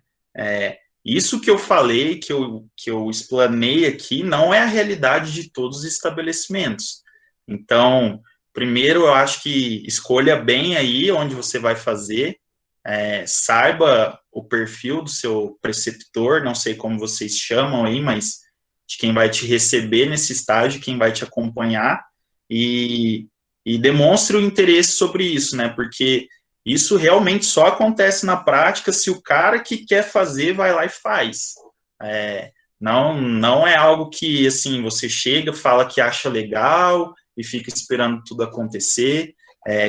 Isso que eu falei, que eu explanei aqui, não é a realidade de todos os estabelecimentos. Então, primeiro, eu acho que escolha bem aí onde você vai fazer, saiba o perfil do seu preceptor, não sei como vocês chamam aí, mas de quem vai te receber nesse estágio, quem vai te acompanhar, e demonstre o interesse sobre isso, né? Porque isso realmente só acontece na prática se o cara que quer fazer vai lá e faz. Não é algo que, assim, você chega, fala que acha legal e fica esperando tudo acontecer.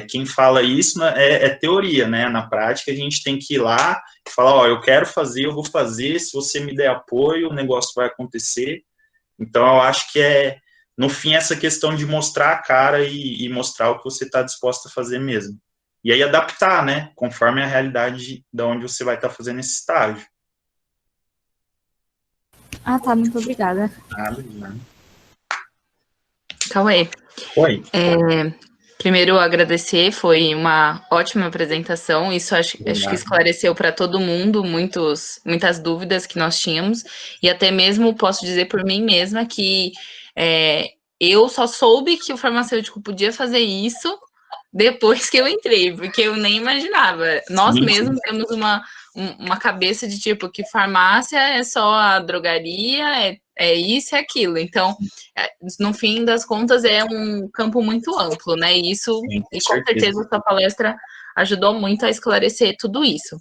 Quem fala isso é teoria, né? Na prática, a gente tem que ir lá e falar, ó, eu quero fazer, eu vou fazer, se você me der apoio, o negócio vai acontecer. Então, eu acho que no fim, essa questão de mostrar a cara e mostrar o que você está disposto a fazer mesmo. E aí adaptar, né, conforme a realidade de onde você vai estar fazendo esse estágio. Tá, muito obrigada. Nada. Cauê. Oi. Primeiro, agradecer, foi uma ótima apresentação, isso acho que esclareceu para todo mundo muitas dúvidas que nós tínhamos, e até mesmo posso dizer por mim mesma que eu só soube que o farmacêutico podia fazer isso depois que eu entrei, porque eu nem imaginava. Nós Sim, mesmos sim. temos uma cabeça de tipo que farmácia é só a drogaria, é isso e aquilo. Então, no fim das contas, é um campo muito amplo, né? E isso, Sim, com e com certeza. certeza, a sua palestra ajudou muito a esclarecer tudo isso.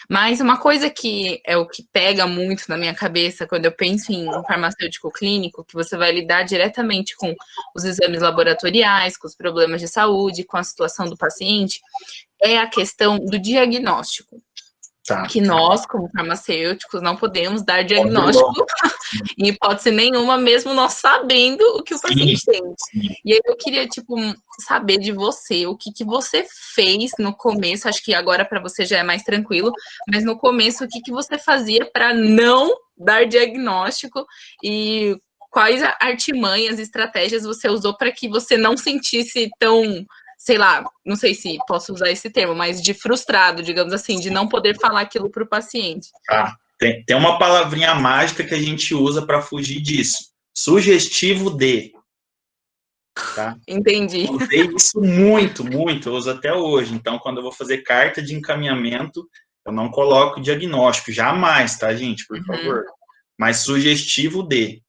Mas uma coisa que é o que pega muito na minha cabeça quando eu penso em um farmacêutico clínico, que você vai lidar diretamente com os exames laboratoriais, com os problemas de saúde, com a situação do paciente, é a questão do diagnóstico. Tá. Que nós, como farmacêuticos, não podemos dar diagnóstico em hipótese nenhuma, mesmo nós sabendo o que o paciente tem. E aí eu queria, tipo, saber de você, o que você fez no começo, acho que agora para você já é mais tranquilo, mas no começo, o que você fazia para não dar diagnóstico e quais artimanhas, estratégias você usou para que você não sentisse tão, sei lá, não sei se posso usar esse termo, mas de frustrado, digamos assim, de não poder falar aquilo para o paciente. Tá. Tem uma palavrinha mágica que a gente usa para fugir disso. Sugestivo de. Tá? Entendi. Eu usei isso muito, eu uso até hoje. Então, quando eu vou fazer carta de encaminhamento, eu não coloco diagnóstico, jamais, tá, gente? Por favor. Mas sugestivo de.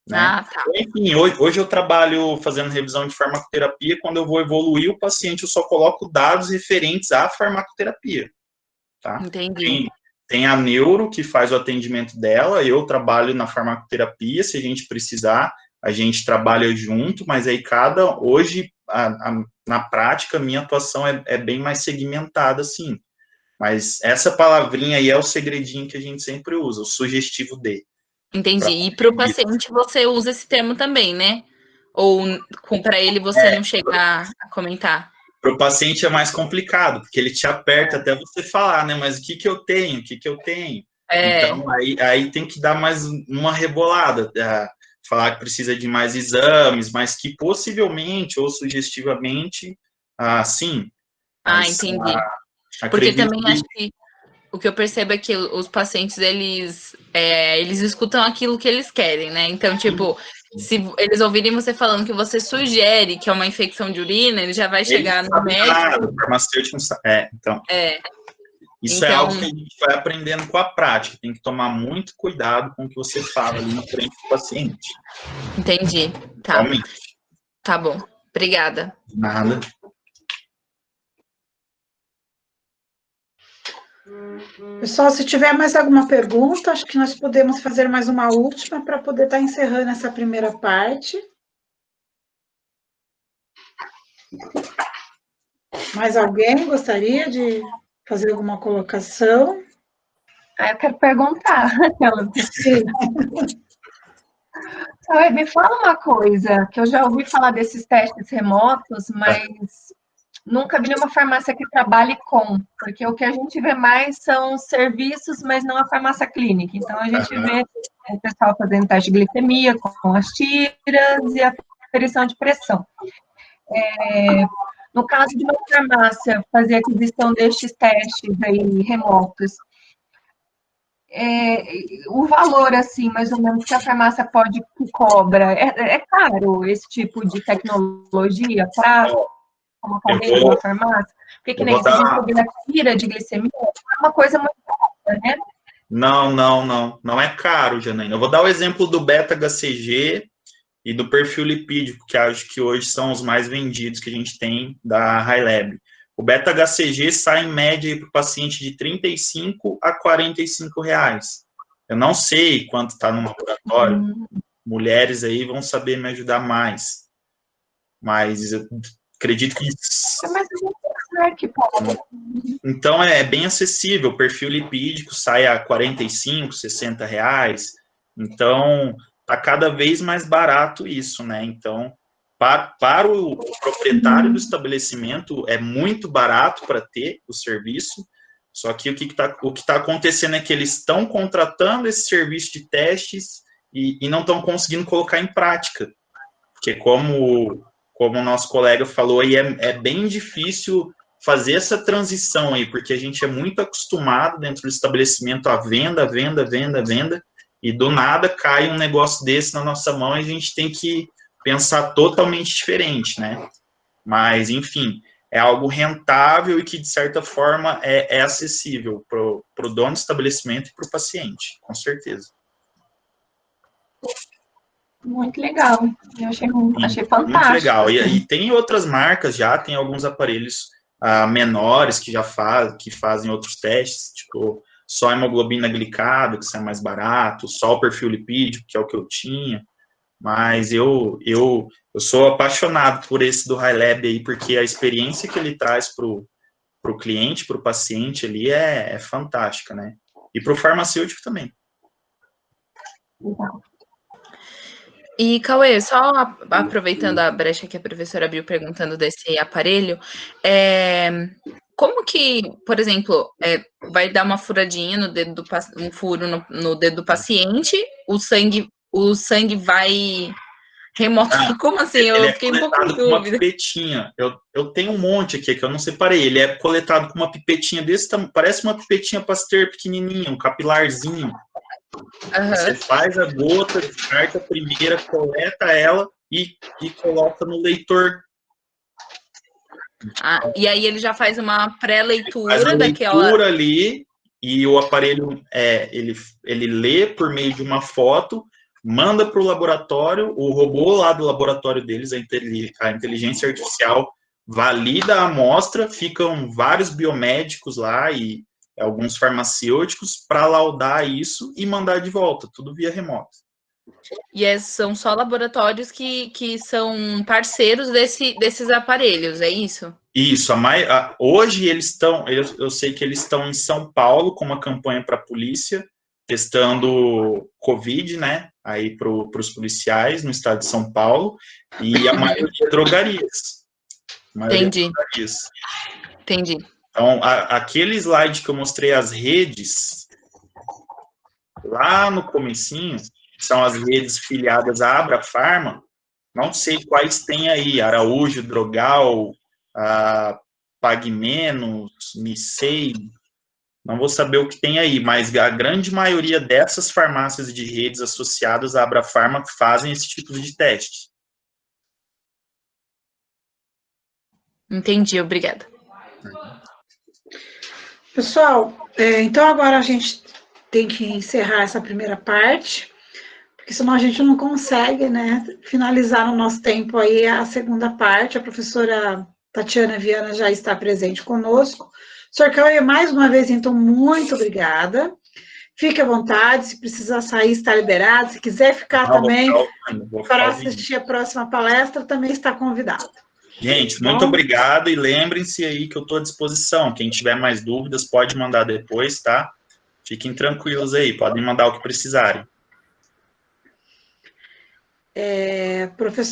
Né? Ah, tá. Enfim, hoje eu trabalho fazendo revisão de farmacoterapia. Quando eu vou evoluir o paciente, eu só coloco dados referentes à farmacoterapia. Tá? Entendi. Tem a neuro que faz o atendimento dela, eu trabalho na farmacoterapia, se a gente precisar, a gente trabalha junto, mas aí hoje, na prática, minha atuação é bem mais segmentada, sim. Mas essa palavrinha aí é o segredinho que a gente sempre usa, o sugestivo de. Entendi. E para o paciente você usa esse termo também, né? Ou para ele você não chega a comentar? Para o paciente é mais complicado, porque ele te aperta até você falar, né? Mas o que eu tenho? O que eu tenho? Então, aí tem que dar mais uma rebolada, falar que precisa de mais exames, mas que possivelmente ou sugestivamente, sim. Mas, Entendi. Porque também acho que o que eu percebo é que os pacientes, eles escutam aquilo que eles querem, né? Então, tipo, se eles ouvirem você falando que você sugere que é uma infecção de urina, ele já vai chegar no médico. O farmacêutico não sabe. Isso é algo que a gente vai aprendendo com a prática. Tem que tomar muito cuidado com o que você fala ali na frente do paciente. Entendi. Tá. Realmente. Tá bom. Obrigada. Nada. Pessoal, se tiver mais alguma pergunta, acho que nós podemos fazer mais uma última para poder estar encerrando essa primeira parte. Mais alguém gostaria de fazer alguma colocação? Eu quero perguntar, Sim. Me fala uma coisa, que eu já ouvi falar desses testes remotos, mas nunca vi nenhuma farmácia que trabalhe com, porque o que a gente vê mais são serviços, mas não a farmácia clínica. Então, a gente vê o pessoal fazendo teste de glicemia com as tiras e a aferição de pressão. No caso de uma farmácia fazer a aquisição destes testes aí remotos, o valor, assim, mais ou menos, que a farmácia que cobra, é caro esse tipo de tecnologia para colocar dentro de uma farmácia? Porque que nem se a gente for a tira de glicemia, é uma coisa muito cara, né? Não é caro, Janaína. Eu vou dar o exemplo do beta-HCG e do perfil lipídico, que acho que hoje são os mais vendidos que a gente tem da HiLab. O beta-HCG sai em média para o paciente de R$35 a R$45. Eu não sei quanto está no laboratório. Mulheres aí vão saber me ajudar mais. Mas eu acredito que... Então, é bem acessível. O perfil lipídico sai a R$45, R$60. Então, está cada vez mais barato isso, né? Então, para o proprietário do estabelecimento, é muito barato para ter o serviço, só que o que está acontecendo é que eles estão contratando esse serviço de testes e não estão conseguindo colocar em prática. Porque como o nosso colega falou, aí é bem difícil fazer essa transição aí, porque a gente é muito acostumado dentro do estabelecimento a venda, e do nada cai um negócio desse na nossa mão e a gente tem que pensar totalmente diferente, né? Mas, enfim, é algo rentável e que, de certa forma, é acessível para o dono do estabelecimento e para o paciente, com certeza. Muito legal. Eu achei fantástico. Muito legal. Assim. E tem outras marcas já, tem alguns aparelhos menores que fazem outros testes, tipo só hemoglobina glicada, que isso é mais barato, só o perfil lipídico, que é o que eu tinha. Mas eu sou apaixonado por esse do HiLab aí, porque a experiência que ele traz para o cliente, para o paciente ali é fantástica, né? E para o farmacêutico também. Legal. E, Cauê, só aproveitando a brecha que a professora abriu perguntando desse aparelho, como que, por exemplo, vai dar uma furadinha no dedo um furo no dedo do paciente, o sangue vai remotamente. Como assim? Eu fiquei um pouco em dúvida. Uma pipetinha. Eu tenho um monte aqui que eu não separei. Ele é coletado com uma pipetinha desse tamanho, parece uma pipetinha Pasteur pequenininha, um capilarzinho. Uhum. Você faz a gota, descarta a primeira, coleta ela e coloca no leitor. E aí ele já faz uma pré-leitura daquela... leitura ali, e o aparelho, ele lê por meio de uma foto, manda para o laboratório, o robô lá do laboratório deles, a inteligência artificial, valida a amostra, ficam vários biomédicos lá e alguns farmacêuticos para laudar isso e mandar de volta, tudo via remoto. E são só laboratórios que são parceiros desses aparelhos, é isso? Isso. Hoje eles estão, eu sei que eles estão em São Paulo com uma campanha para a polícia, testando Covid, né, aí para os policiais no estado de São Paulo, e a maioria drogarias. Entendi. Entendi. Então, aquele slide que eu mostrei as redes, lá no comecinho, são as redes filiadas à Abrafarma, não sei quais tem aí, Araújo, Drogal, Pague Menos, Micei, não vou saber o que tem aí, mas a grande maioria dessas farmácias de redes associadas à Abrafarma fazem esse tipo de teste. Entendi, obrigada. Pessoal, então agora a gente tem que encerrar essa primeira parte, porque senão a gente não consegue, né, finalizar no nosso tempo aí a segunda parte. A professora Tatiana Viana já está presente conosco. Sr. Cauê, mais uma vez, então, muito obrigada. Fique à vontade, se precisar sair, está liberado. Se quiser ficar também para assistir a próxima palestra, também está convidado. Gente, muito obrigado e lembrem-se aí que eu estou à disposição. Quem tiver mais dúvidas pode mandar depois, tá? Fiquem tranquilos aí, podem mandar o que precisarem. Professor